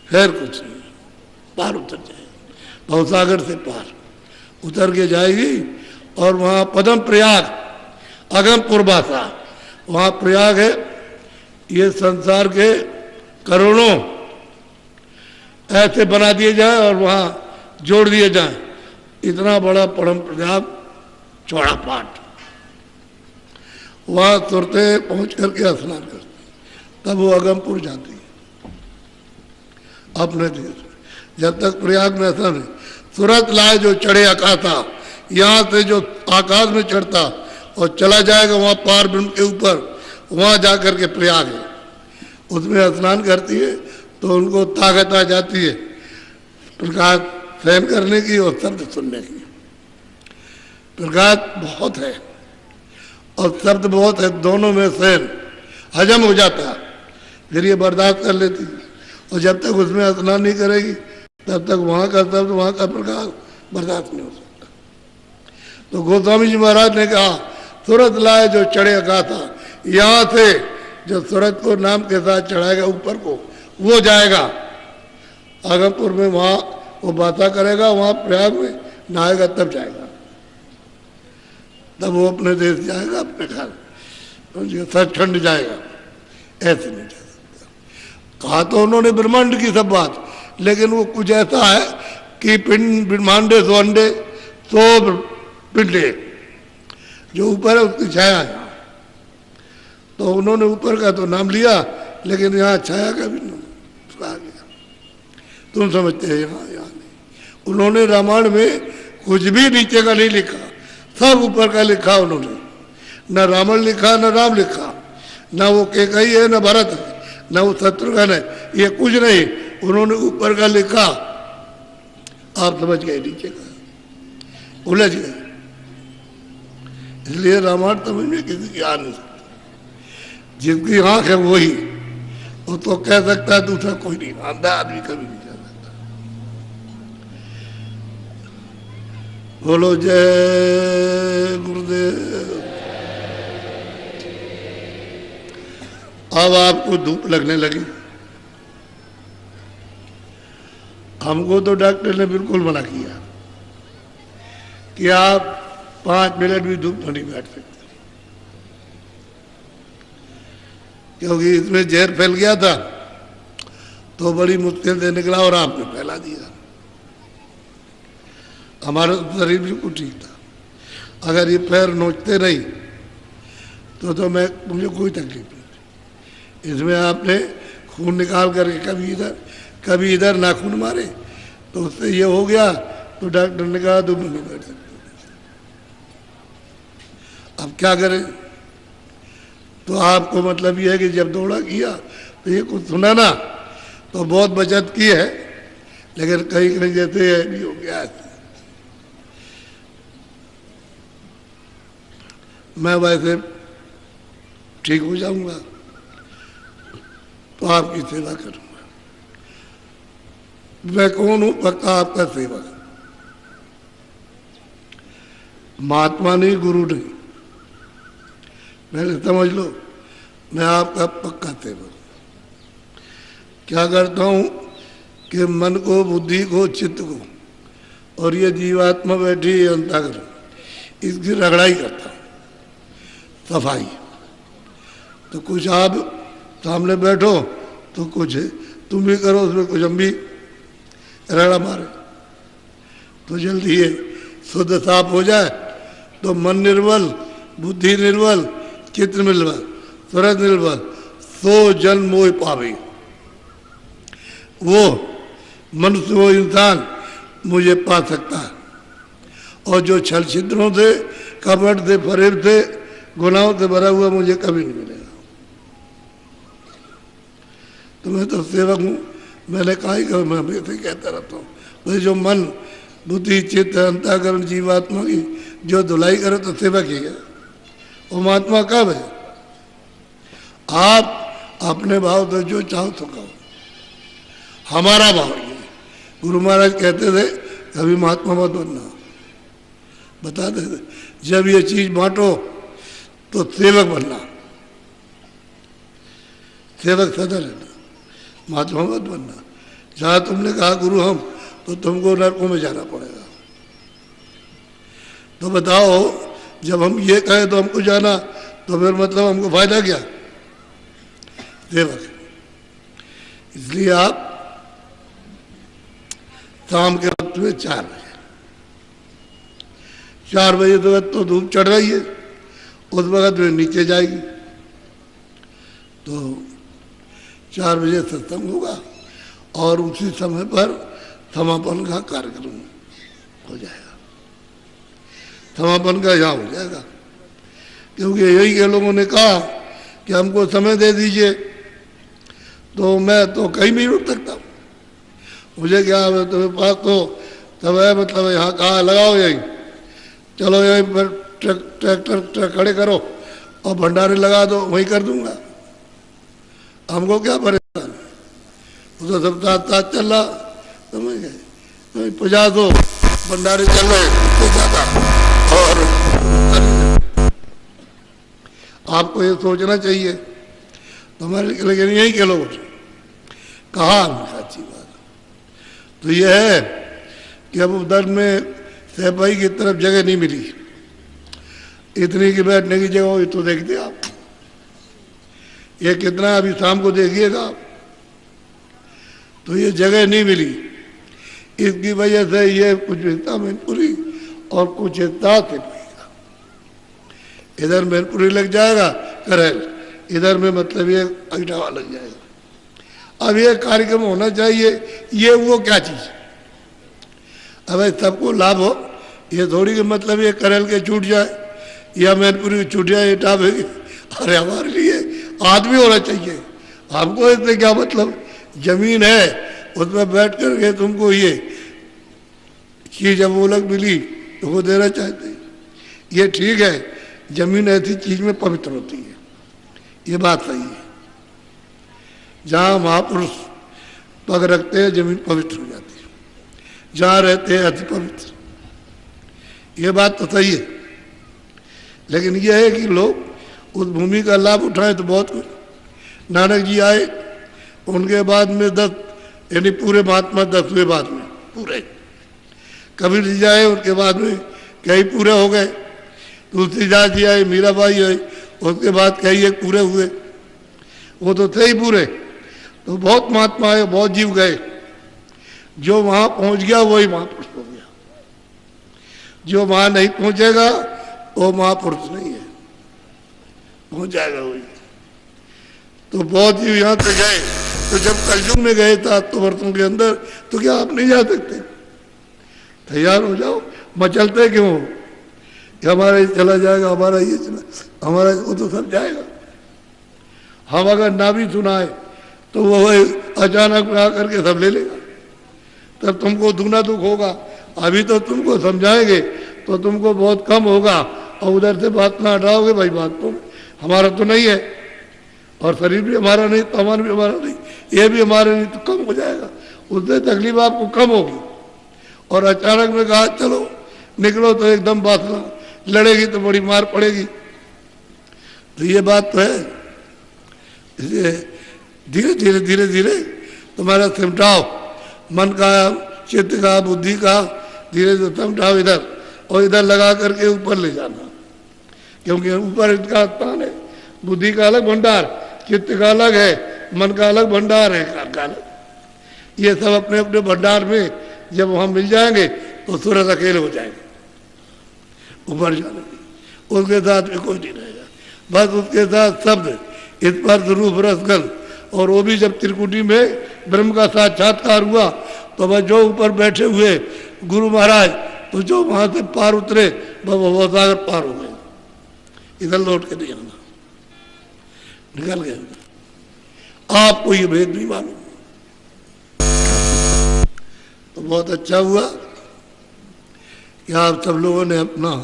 फिर कुछ नहीं, पार उतर जाएगी, भवसागर से पार उतर के जाएगी। और वहाँ पदम प्रयाग, अगम पूर्वासा, वहाँ प्रयाग है, ये संसार के करोड़ों ऐसे बना दिए जाए और वहाँ जोड़ दिए जाए, इतना बड़ा परम प्रयाग, चौड़ा पाठ। वहाँ तुरते पहुँच करके स्नान करते, तब वो अगमपुर जाती है अपने देश। जब तक प्रयाग में ऐसा नहीं, तुरंत लाए जो चढ़े आकाशा, यहाँ से जो आकाश में चढ़ता और चला जाएगा वहाँ पार ब्रह्म के ऊपर, वहाँ जा कर के प्रयाग है, उसमें स्नान करती है तो उनको ताकत आ जाती है प्रकाश सहन करने की और शब्द सुनने की। प्रकाश बहुत है और शब्द बहुत है, दोनों में सहन हजम हो जाता है, फिर ये बर्दाश्त कर लेती है। और जब तक उसमें स्नान नहीं करेगी तब तक वहाँ का शब्द, वहाँ का प्रकाश बर्दाश्त नहीं हो सकता। तो गोस्वामी जी महाराज ने कहा, सूरत लाए जो चढ़े गाथा, यहाँ से जो सूरत को नाम के साथ चढ़ाएगा ऊपर को, वो जाएगा आगमपुर में, वहाँ वो बाता करेगा, वहाँ प्रयाग में नहाएगा, तब जाएगा, तब वो अपने देश जाएगा, अपने घर सचखंड जाएगा। ऐसे नहीं जा सकता। कहा तो उन्होंने ब्रह्मांड की सब बात, लेकिन वो कुछ ऐसा है कि पिंड ब्रह्मांडे सो अंडे सो पिंडे, जो ऊपर है उसकी छाया है। तो उन्होंने ऊपर का तो नाम लिया, लेकिन यहाँ छाया का भी नाम आ गया। तुम समझते हैं, यहाँ नहीं। उन्होंने रामायण में कुछ भी नीचे का नहीं लिखा, सब ऊपर का लिखा उन्होंने। न रावण लिखा, न राम लिखा, न वो कैकेयी है, न भरत है, न वो शत्रुघ्न है, ये कुछ नहीं, उन्होंने ऊपर का लिखा। आप समझ गए, नीचे का उलझ गए। इसलिए रामायण समझ में किसी की आ नहीं सकता। जिसकी आंख है वही, वो तो कह सकता है, दूसरा कोई नहीं, अंधा आदमी कभी नहीं कह सकता। बोलो जय गुरुदेव। अब आपको धूप लगने लगी। हमको तो डॉक्टर ने बिल्कुल मना किया कि आप 5 मिनट भी धूप में नहीं बैठ सकते, क्योंकि इसमें जहर फैल गया था तो बड़ी मुश्किल से निकला और आपने फैला दिया। हमारा शरीर बिल्कुल ठीक था, अगर ये पैर नोचते नहीं तो मुझे कोई तकलीफ नहीं। इसमें आपने खून निकाल करके कभी इधर नाखून मारे तो उससे ये हो गया, तो डॉक्टर ने कहा तुम नहीं बैठ सकते। अब क्या करें? तो आपको मतलब ये है कि जब दौड़ा किया तो ये कुछ सुना ना, तो बहुत बचत की है, लेकिन कहीं कहीं जैसे भी हो गया है। मैं वैसे ठीक हो जाऊंगा तो आपकी सेवा करूंगा। मैं कौन हूं? पक्का आपका सेवक, महात्मा नहीं, गुरु नहीं, पहले समझ लो, मैं आपका पक्का सेवक। क्या करता हूं कि मन को, बुद्धि को, चित्त को और ये जीवात्मा बैठी है अंतःकरण, इसकी रगड़ाई करता हूं, सफाई। तो कुछ आप सामने बैठो तो कुछ तुम भी करो, उसमें कुछ हम भी रगड़ा मारे, तो जल्दी ये शुद्ध साफ हो जाए। तो मन निर्मल, बुद्धि निर्मल, चित्त निर्मल, स्वरत निर्मल, सो जन मोह पावे। वो मनुष्य, वो इंसान मुझे पा सकता है, और जो छल छिद्रों से, कपट से, फरेब से, गुनाहों से भरा हुआ मुझे कभी नहीं मिलेगा। तो मैं तो सेवक हूँ, मैंने कहा ही कहा, मैं हमेशा कहता रहता हूँ, भाई जो मन, बुद्धि, चित्त, अंतःकरण, जीवात्मा की जो धुलाई करे तो सेवक ही है। वो महात्मा कब है? आप अपने भाव से जो चाहो तो कहो, हमारा भाव ये। गुरु महाराज कहते थे कभी महात्मा मत बनना, बताते थे जब ये चीज बांटो तो सेवक बनना, सेवक सदा रहना, महात्मा मत बनना। जहां तुमने कहा गुरु हम, तो तुमको नरकों में जाना पड़ेगा। तो बताओ, जब हम ये कहें तो हमको जाना, तो फिर मतलब हमको फायदा क्या? सेवक। इसलिए आप शाम के वक्त में 4 बजे तो धूप चढ़ रही है, उस वक्त में नीचे जाएगी, तो 4 बजे सत्संग होगा और उसी समय पर समापन का कार्यक्रम हो जाएगा। समापन का यहाँ हो जाएगा, क्योंकि यही के लोगों ने कहा कि हमको समय दे दीजिए, तो मैं तो कहीं नहीं रुक सकता, मुझे क्या है, तुम्हें पास तो तब है, मतलब यहाँ कहाँ लगाओ, यहीं चलो, यहीं पर ट्रैक्टर खड़े करो और भंडारे लगा दो, वहीं कर दूंगा, हमको क्या परेशान। वो तो सब साथ साथ चल रहा, समझ गए, 50 भंडारे चल रहे, उससे ज्यादा। और आपको ये सोचना चाहिए, तो हमारे लेकिन यही के लोग कहा अच्छी बात। तो यह है कि अब उधर में सहपाई की तरफ जगह नहीं मिली, इतनी की बैठने की जगह हो तो देखते आप, ये कितना अभी शाम को देखिएगा आप, तो ये जगह नहीं मिली। इसकी वजह से ये कुछ हिस्सा मैनपुरी और कुछ हिस्सा सिपाही, इधर मैनपुरी लग जाएगा करेल, इधर में मतलब ये अगटावा लग जाएगा। अब ये कार्यक्रम होना चाहिए, ये वो क्या चीज, अब सबको लाभ हो, ये थोड़ी कि मतलब ये करेल के छूट जाए या मैनपुरी छूट जाए, ये टाप है। अरे हमारे लिए आदमी होना चाहिए, हमको इससे क्या मतलब, जमीन है उसमें बैठ करके तुमको ये चीज अब वो लग मिली तो वो देना चाहते, ये ठीक है, जमीन ऐसी चीज में पवित्र होती है, ये बात सही है। जहाँ महापुरुष पग रखते हैं जमीन पवित्र हो जाती है, जहाँ रहते हैं अति पवित्र, ये बात तो सही है। लेकिन यह है कि लोग उस भूमि का लाभ उठाएं तो बहुत कुछ। नानक जी आए, उनके बाद में 10 यानी पूरे महात्मा 10वें बाद में पूरे, कबीर जी आए, उनके बाद में कई पूरे हो गए, तुलसीदास जी आए, मीराबाई आई, उसके बाद कई एक पूरे हुए, वो तो थे ही पूरे। तो बहुत महात्मा है, बहुत जीव गए। जो वहां पहुंच गया वही महापुरुष हो गया, जो वहां नहीं पहुंचेगा वो महापुरुष नहीं है, पहुंच जाएगा वही। तो बहुत जीव यहां से गए, तो जब कलयुग में गए था तो वर्षों के अंदर, तो क्या आप नहीं जा सकते? तैयार हो जाओ, मचलते क्यों हो कि हमारा ये चला जाएगा, हमारा ये चला, हमारा वो तो सब जाएगा। हम अगर ना भी सुनाए तो वो अचानक में आकर के सब ले लेगा, तब तुमको दुगना दुख होगा। अभी तो तुमको समझाएंगे तो तुमको बहुत कम होगा, और उधर से बात ना हटाओगे, भाई बात तो हमारा तो नहीं है, और शरीर भी हमारा नहीं, सामान भी हमारा नहीं, ये भी हमारा नहीं, तो कम हो जाएगा, उससे तकलीफ आपको कम होगी। और अचानक में कहा चलो निकलो, तो एकदम वासना लड़ेगी तो बड़ी मार पड़ेगी। तो ये बात तो है, इसलिए धीरे धीरे धीरे धीरे तुम्हारा सिमटाओ, मन का, चित्त का, बुद्धि का धीरे धीरे सिमटाओ इधर, और इधर लगा करके ऊपर ले जाना, क्योंकि ऊपर इसका स्थान है। बुद्धि का अलग भंडार, चित्त का अलग है, मन का अलग भंडार है, का अलग। ये सब अपने अपने भंडार में जब वहां मिल जाएंगे तो सूरज अकेले हो जाएंगे ऊपर जाने की, उसके साथ में कोई नहीं रहेगा, बस उसके साथ शब्द, स्पर्श, रूप, रस, गंध। और वो भी जब त्रिकुटी में ब्रह्म का साक्षात्कार हुआ तो वह जो ऊपर बैठे हुए गुरु महाराज, तो जो वहां से पार उतरे वह सागर पार हो गए, इधर लौट के नहीं आना, निकल गए। आपको ये भेद नहीं मालूम, तो बहुत अच्छा हुआ कि आप सब लोगों ने अपना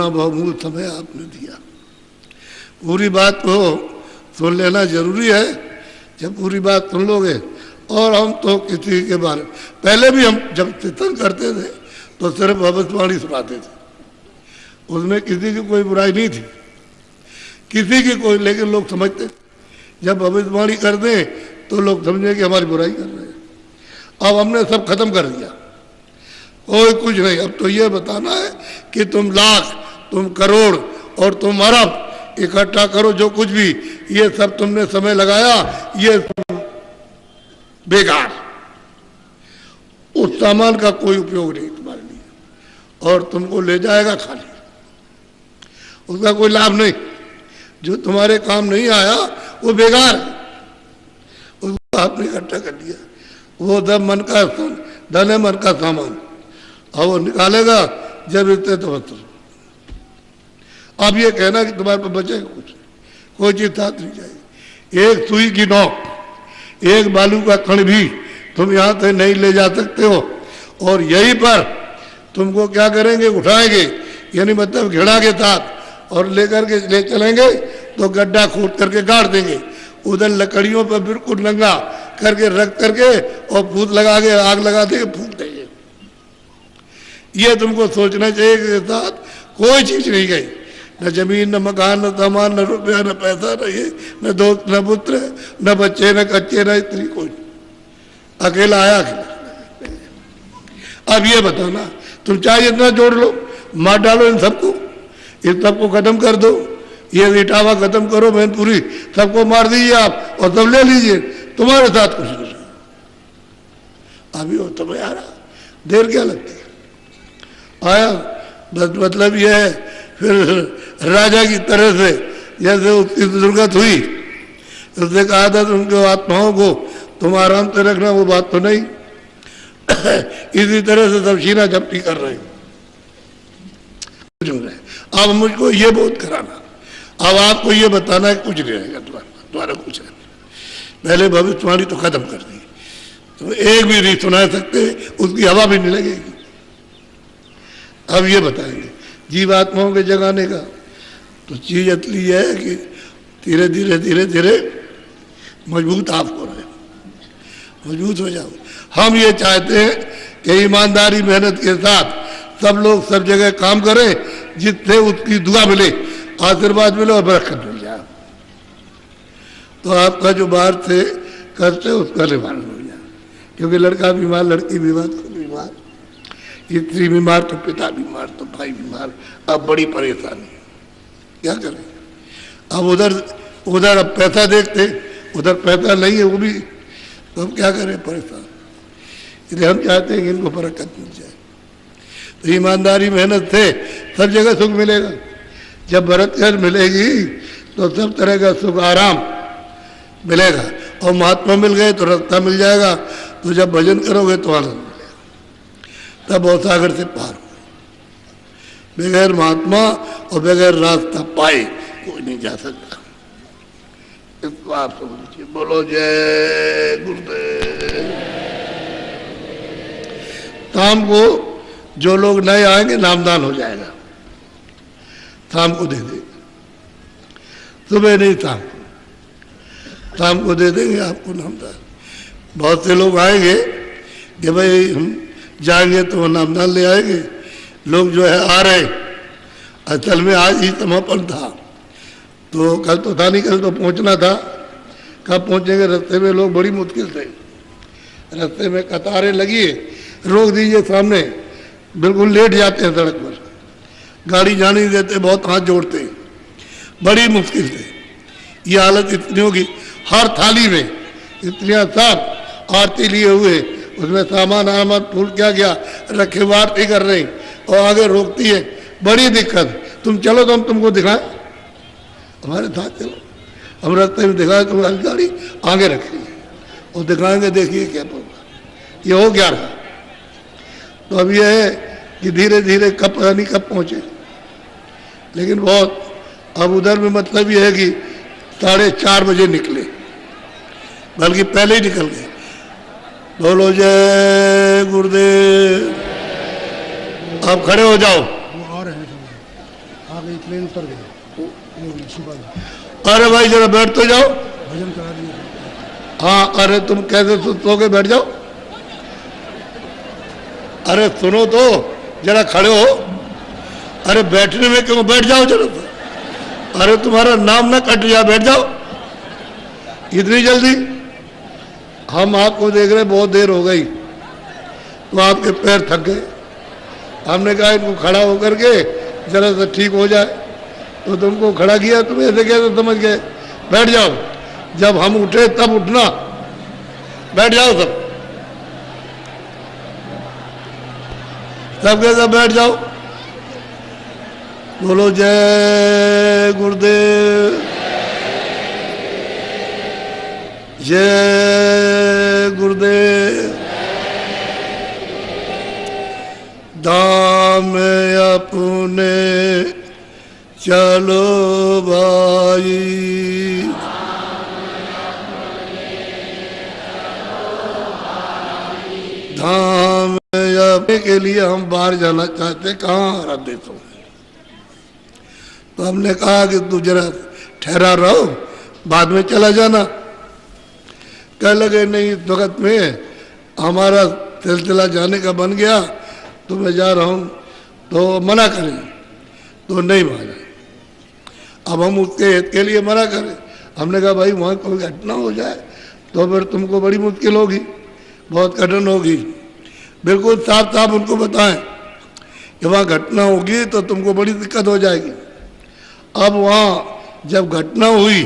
बहुमूल्य समय आपने दिया। पूरी बात को सुन लेना जरूरी है, जब पूरी बात सुन लोगे। और हम तो किसी के बारे में, पहले भी हम जब चिंतन करते थे तो सिर्फ भविष्यवाणी सुनाते थे, उसमें किसी की कोई बुराई नहीं थी, किसी की कोई, लेकिन लोग समझते जब भविष्यवाणी कर दें तो लोग समझे कि हमारी बुराई कर रहे हैं। अब हमने सब खत्म कर दिया, कोई कुछ नहीं। अब तो ये बताना है कि तुम लाख, तुम करोड़ और तुम अरब इकट्ठा करो, जो कुछ भी ये सब तुमने समय लगाया, ये सब बेकार, उस सामान का कोई उपयोग नहीं तुम्हारे लिए, और तुमको ले जाएगा खाली, उसका कोई लाभ नहीं। जो तुम्हारे काम नहीं आया वो बेकार है, उसको आपने इकट्ठा कर दिया। वो धन है मन का सामान, और वो निकालेगा जब इतने तो वस्त्र। अब ये कहना कि तुम्हारे पास बचेगा कुछ, कोई चीज साथ नहीं जाएगी। एक सुई की नोक, एक बालू का कण भी तुम यहां से नहीं ले जा सकते हो, और यहीं पर तुमको क्या करेंगे, उठाएंगे, यानी मतलब घिड़ा के साथ, और लेकर के ले चलेंगे तो गड्ढा खोद करके गाड़ देंगे, उधर लकड़ियों पर बिल्कुल नंगा करके रख करके और फूट लगा के आग लगा देंगे, फूक देंगे। ये तुमको सोचना चाहिए कि साथ कोई चीज नहीं गई, न जमीन, न मकान, न सामान, न रुपया, न पैसा, न ये, न दोस्त, न पुत्र, न बच्चे, न कच्चे, न स्त्री, कोई अकेला आया, अकेला। अब ये बताना, तुम चाहे इतना जोड़ लो, मार डालो इन सबको, इन सबको खत्म कर दो, ये इटावा खत्म करो, मैनपुरी सबको मार दीजिए आप, और सब ले लीजिए, तुम्हारे साथ कुछ नहीं। अभी वो तुम्हें आ रहा, देर क्या लगती है, आया, बस मतलब ये है। फिर राजा की तरह से जैसे उसकी दुर्गत हुई, उसने कहा था उनके आत्माओं को तुम आराम से रखना, वो बात तो नहीं। इसी तरह से सब शीना झपटी कर रहे हैं। अब मुझको ये बोध कराना, अब आपको ये बताना है कुछ नहीं रहेगा तुम्हारा कुछ है। पहले भविष्यवाणी तो खत्म कर दी, तो एक भी नहीं सुना सकते, उसकी हवा भी नहीं लगेगी। अब ये बताएंगे जीवात्माओं के जगाने का, तो चीज असली है कि धीरे धीरे धीरे धीरे मजबूत आप हो रहे, मजबूत हो जाओ। हम ये चाहते हैं कि ईमानदारी मेहनत के साथ सब लोग सब जगह काम करें, जिससे उसकी दुआ मिले, आशीर्वाद मिले और बरकत मिल जाए, तो आपका जो बाहर से कष्ट है उसका निवारण हो जाए। क्योंकि लड़का बीमार, लड़की बीमार, बीमार, स्त्री बीमार तो पिता बीमार तो भाई बीमार, अब बड़ी परेशानी, क्या करें। अब उधर अब पैसा देखते, उधर पैसा नहीं है वो भी, तो हम क्या करें, परेशान। इसलिए हम चाहते हैं कि इनको बरकत मिल जाए। तो ईमानदारी मेहनत से सब जगह सुख मिलेगा। जब बरकत मिलेगी तो सब तरह का सुख आराम मिलेगा। और महात्मा मिल गए तो रास्ता मिल जाएगा। तो जब भजन करोगे तो आनंद मिलेगा। तब बहुत सागर से पार हो। बगैर महात्मा और बगैर रास्ता पाए कोई नहीं जा सकता। इसको आप समझिए। बोलो जय गुरुदेव। शाम को जो लोग नए आएंगे नामदान हो जाएगा, शाम को दे देंगे। सुबह नहीं, शाम को दे देंगे आपको नामदान। बहुत से लोग आएंगे कि भाई हम जाएंगे तो वो नामदान ले आएंगे। लोग जो है आ रहे, असल में आज ही समापन था, तो कल तो था नहीं, कल तो पहुंचना था। कब पहुंचेंगे? रास्ते में लोग बड़ी मुश्किल से, रास्ते में कतारें लगी है, रोक दीजिए सामने, बिल्कुल लेट जाते हैं सड़क पर, गाड़ी जाने नहीं देते, बहुत हाथ जोड़ते हैं, बड़ी मुश्किल से। ये हालत इतनी होगी, हर थाली में इतने साफ आरती लिए हुए, उसमें सामान आमान फूल क्या रखे हुए आरती कर रहे हैं, और आगे रोकती है, बड़ी दिक्कत। तुम चलो तो हम तुमको दिखाएं, हमारे साथ चलो, हम रास्ते में दिखाए, तुम्हारी गाड़ी आगे रखी और दिखाएंगे, देखिए क्या होगा। ये हो क्या रहा। तो अब यह है कि धीरे धीरे कब पता नहीं कब पहुंचे, लेकिन बहुत अब उधर में मतलब ये है कि 4:30 बजे निकले, बल्कि पहले ही निकल गए। बोलो जय गुरुदेव। आप खड़े हो जाओ। वो आ रहे हैं, आगे प्लेन उतर गए। अरे भाई जरा बैठ तो जाओ। भजन करा दिए। हाँ, अरे तुम कैसे सो के बैठ जाओ। अरे सुनो तो, जरा खड़े हो। अरे बैठने में क्यों, बैठ जाओ जरा तो। अरे तुम्हारा नाम ना कट जाए, बैठ जाओ। इतनी जल्दी? हम आपको देख रहे, बहुत देर हो गई, तो आपके पैर थक गए। हमने कहा इनको खड़ा होकर के जरा सा ठीक हो जाए, तो तुमको खड़ा किया, तुम ऐसे कैसे समझ गए। बैठ जाओ। जब हम उठे तब उठना, बैठ जाओ सब, सबके सब बैठ जाओ। बोलो जय गुरुदेव, जय गुरुदेव। धाम अपने चलो भाई, धाम अपने के लिए हम बाहर जाना चाहते। कहाँ हमारा देश में? तो हमने कहा कि तू जरा ठहरा रहो, बाद में चला जाना। कह लगे नहीं, इस वक्त में हमारा सिलसिला जाने का बन गया, तो मैं जा रहा हूँ, तो मना करें, तो नहीं माना। अब हम उसके हित के लिए मना करें। हमने कहा भाई वहाँ कोई घटना हो जाए तो फिर तुमको बड़ी मुश्किल होगी, बहुत कठिन होगी। बिल्कुल साफ साफ उनको बताएं कि वहाँ घटना होगी तो तुमको बड़ी दिक्कत हो जाएगी। अब वहाँ जब घटना हुई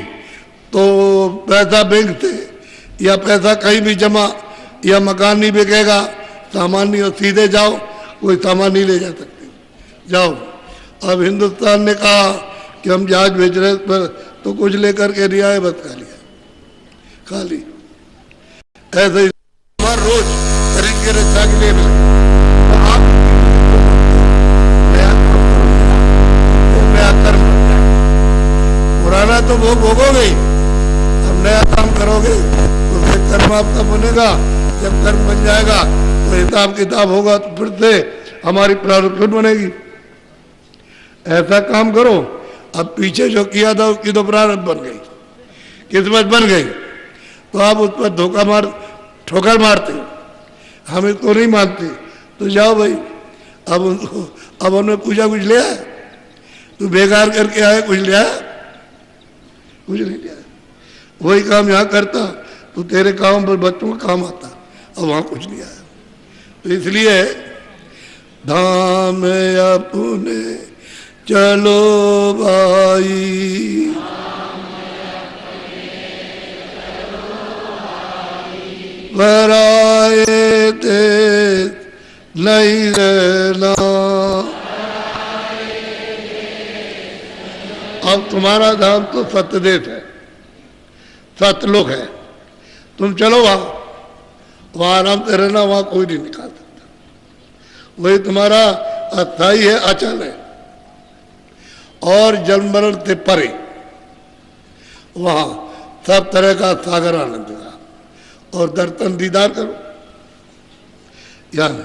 तो पैसा बैंक से या पैसा कहीं भी जमा या मकान नहीं बिकेगा, सामान नहीं, और सीधे जाओ, कोई सामान नहीं ले जा सकते, जाओ। अब हिंदुस्तान ने कहा कि हम जहाज भेज रहे पर, तो कुछ लेकर के रियाए बस खा लिया, खाली ऐसे ही हर रोज खरीद के रक्षा के लिए मिले। तो आप नया कर्म, पुराना तो वो भोगोगे, अब नया काम करोगे तो फिर कर्म आपका बनेगा। जब कर्म बन जाएगा तो हिसाब किताब होगा, तो फिर से हमारी प्रारब्ध बनेगी। ऐसा काम करो। अब पीछे जो किया था उसकी तो प्रारब्ध बन गई, किस्मत बन गई, तो आप उस पर धोखा मार ठोकर मारते, हम इसको नहीं मानते, तो जाओ भाई। अब उनको, अब उन्होंने पूछा कुछ ले आया, तू बेकार करके आया, कुछ ले आया? कुछ नहीं ले आया। वही काम यहाँ करता तो तेरे काम पर बच्चों का काम आता, अब वहाँ कुछ नहीं आया। तो इसलिए धाम अपने चलो भाई, पराए देश नहीं रहना। अब तुम्हारा धाम तो सत्यदेश है, सतलोक है, तुम चलो वहां आराम से रहना, वहां कोई नहीं निकाल सकता। वही तुम्हारा अस्थाई है, अचल है। और जन्म मरण से परे वहां सब तरह का सागर आनंद का और दर्शन दीदार करो। यानी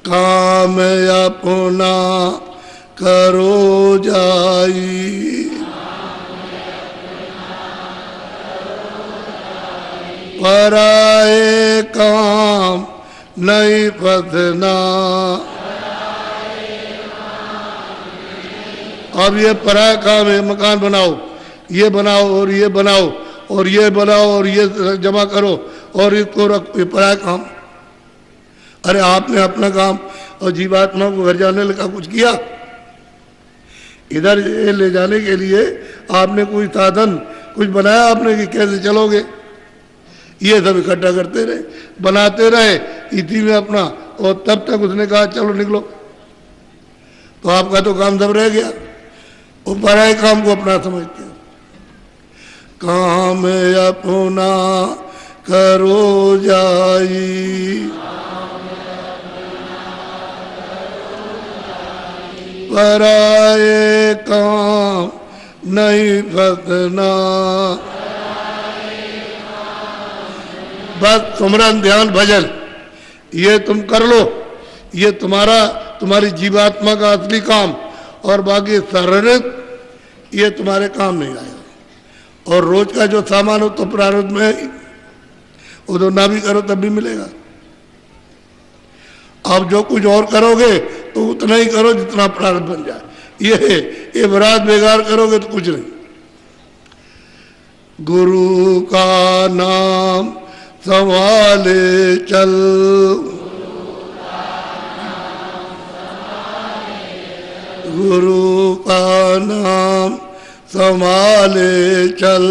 काम अपना करो जाई, पराए काम नहीं फंसना। अब ये पराया काम है, मकान बनाओ, ये बनाओ और ये बनाओ और ये बनाओ और ये जमा करो और इसको रखो, ये पराया काम। अरे आपने अपना काम और जीवात्मा को घर जाने लगा कुछ किया? इधर ये ले जाने के लिए आपने कोई साधन कुछ बनाया आपने कि कैसे चलोगे? ये सब इकट्ठा करते रहे, बनाते रहे इसी में अपना, और तब तक उसने कहा चलो निकलो, तो आपका तो काम सब रह गया। वो पराये काम को अपना समझते हैं। काम अपना करो जाई, पराये काम नहीं फंसना। बस सुमरन ध्यान भजन ये तुम कर लो, ये तुम्हारी जीवात्मा का असली काम, और बाकी शारीरिक ये तुम्हारे काम नहीं आएगा। और रोज का जो सामान हो तो प्रारब्ध में ही, वो तो ना भी करो तब भी मिलेगा। आप जो कुछ और करोगे तो उतना ही करो जितना प्रारब्ध बन जाए। ये बरात बेकार करोगे तो कुछ नहीं। गुरु का नाम संभाले चल, गुरु का नाम संभाले चल,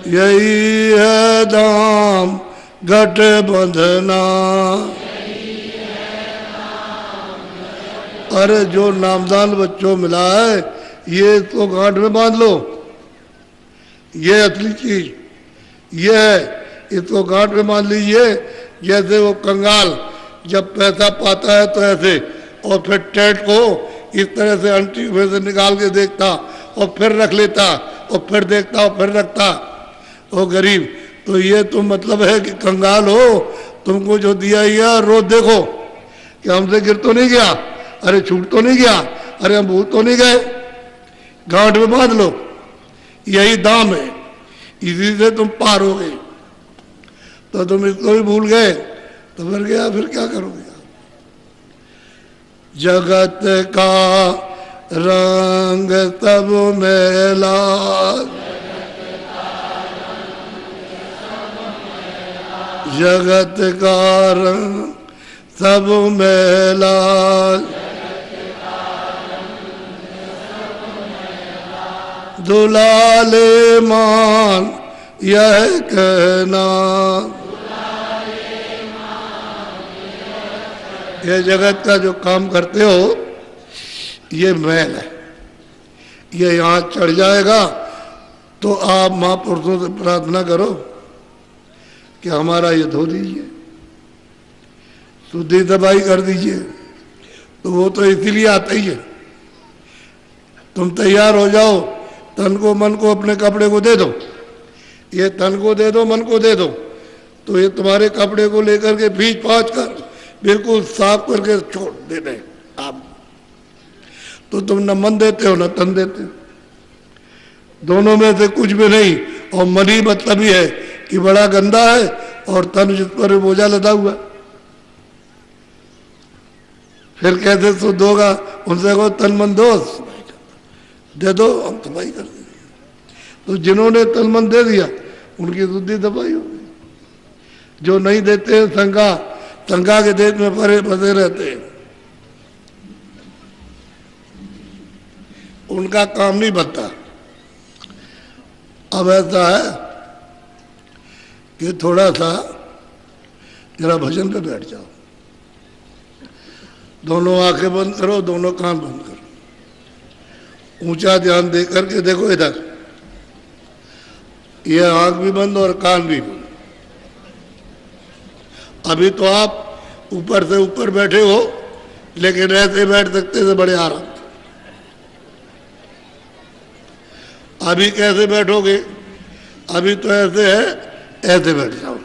यही है दाम घट बंधना। अरे जो नामदान बच्चों मिला है ये इसको गांठ में बांध लो, ये असली चीज ये है, इसको गांठ में बांध लीजिए। जैसे वो कंगाल जब पैसा पाता है तो ऐसे, और फिर टेट को इस तरह से अंटी में से निकाल के देखता और फिर रख लेता और फिर देखता और फिर रखता, वो गरीब। तो ये तो मतलब है कि कंगाल हो, तुमको जो दिया ही रोज देखो कि हमसे गिर तो नहीं गया, अरे छूट तो नहीं गया, अरे हम भूल तो नहीं गए। गांठ में बांध लो, यही दाम है, इसी से तुम पार हो गए। तो तुम इसको भी भूल गए तो फिर गया, फिर क्या करोगे? जगत का रंग सब मैला, जगत का रंग सब मैला, दुलाले मान यह कहना। ये जगत का जो काम करते हो ये मैल है, ये यहाँ चढ़ जाएगा तो आप महापुरुषों से प्रार्थना करो कि हमारा ये धो दीजिए, शुद्धि दबाई कर दीजिए। तो वो तो इसीलिए आता ही है। तुम तैयार हो जाओ, तन को मन को अपने कपड़े को दे दो, ये तन को दे दो मन को दे दो, तो ये तुम्हारे कपड़े को लेकर के भींच पाँच कर बिल्कुल साफ करके छोड़ देते आप। तो तुम न मन देते हो न तन देते हो, दोनों में से कुछ भी नहीं। और मन ही मतलब ही है कि बड़ा गंदा है और तन जिस पर बोझा लदा हुआ, फिर कैसे शुद्ध होगा? उनसे कहो तन मन दो, दे दो, हम सफाई कर देंगे। तो जिन्होंने तन मन दे दिया उनकी शुद्धि दबाई हो गई। जो नहीं देते हैं शंका के देश में फंसे रहते हैं, उनका काम नहीं बनता। अब ऐसा है कि थोड़ा सा जरा भजन पे बैठ जाओ, दोनों आंखें बंद करो, दोनों कान बंद करो, ऊंचा ध्यान दे करके देखो इधर, ये आंख भी बंद और कान भी बंद। अभी तो आप ऊपर से ऊपर बैठे हो, लेकिन ऐसे बैठ सकते थे बड़े आराम। अभी कैसे बैठोगे? अभी तो ऐसे है, ऐसे बैठ जाओ।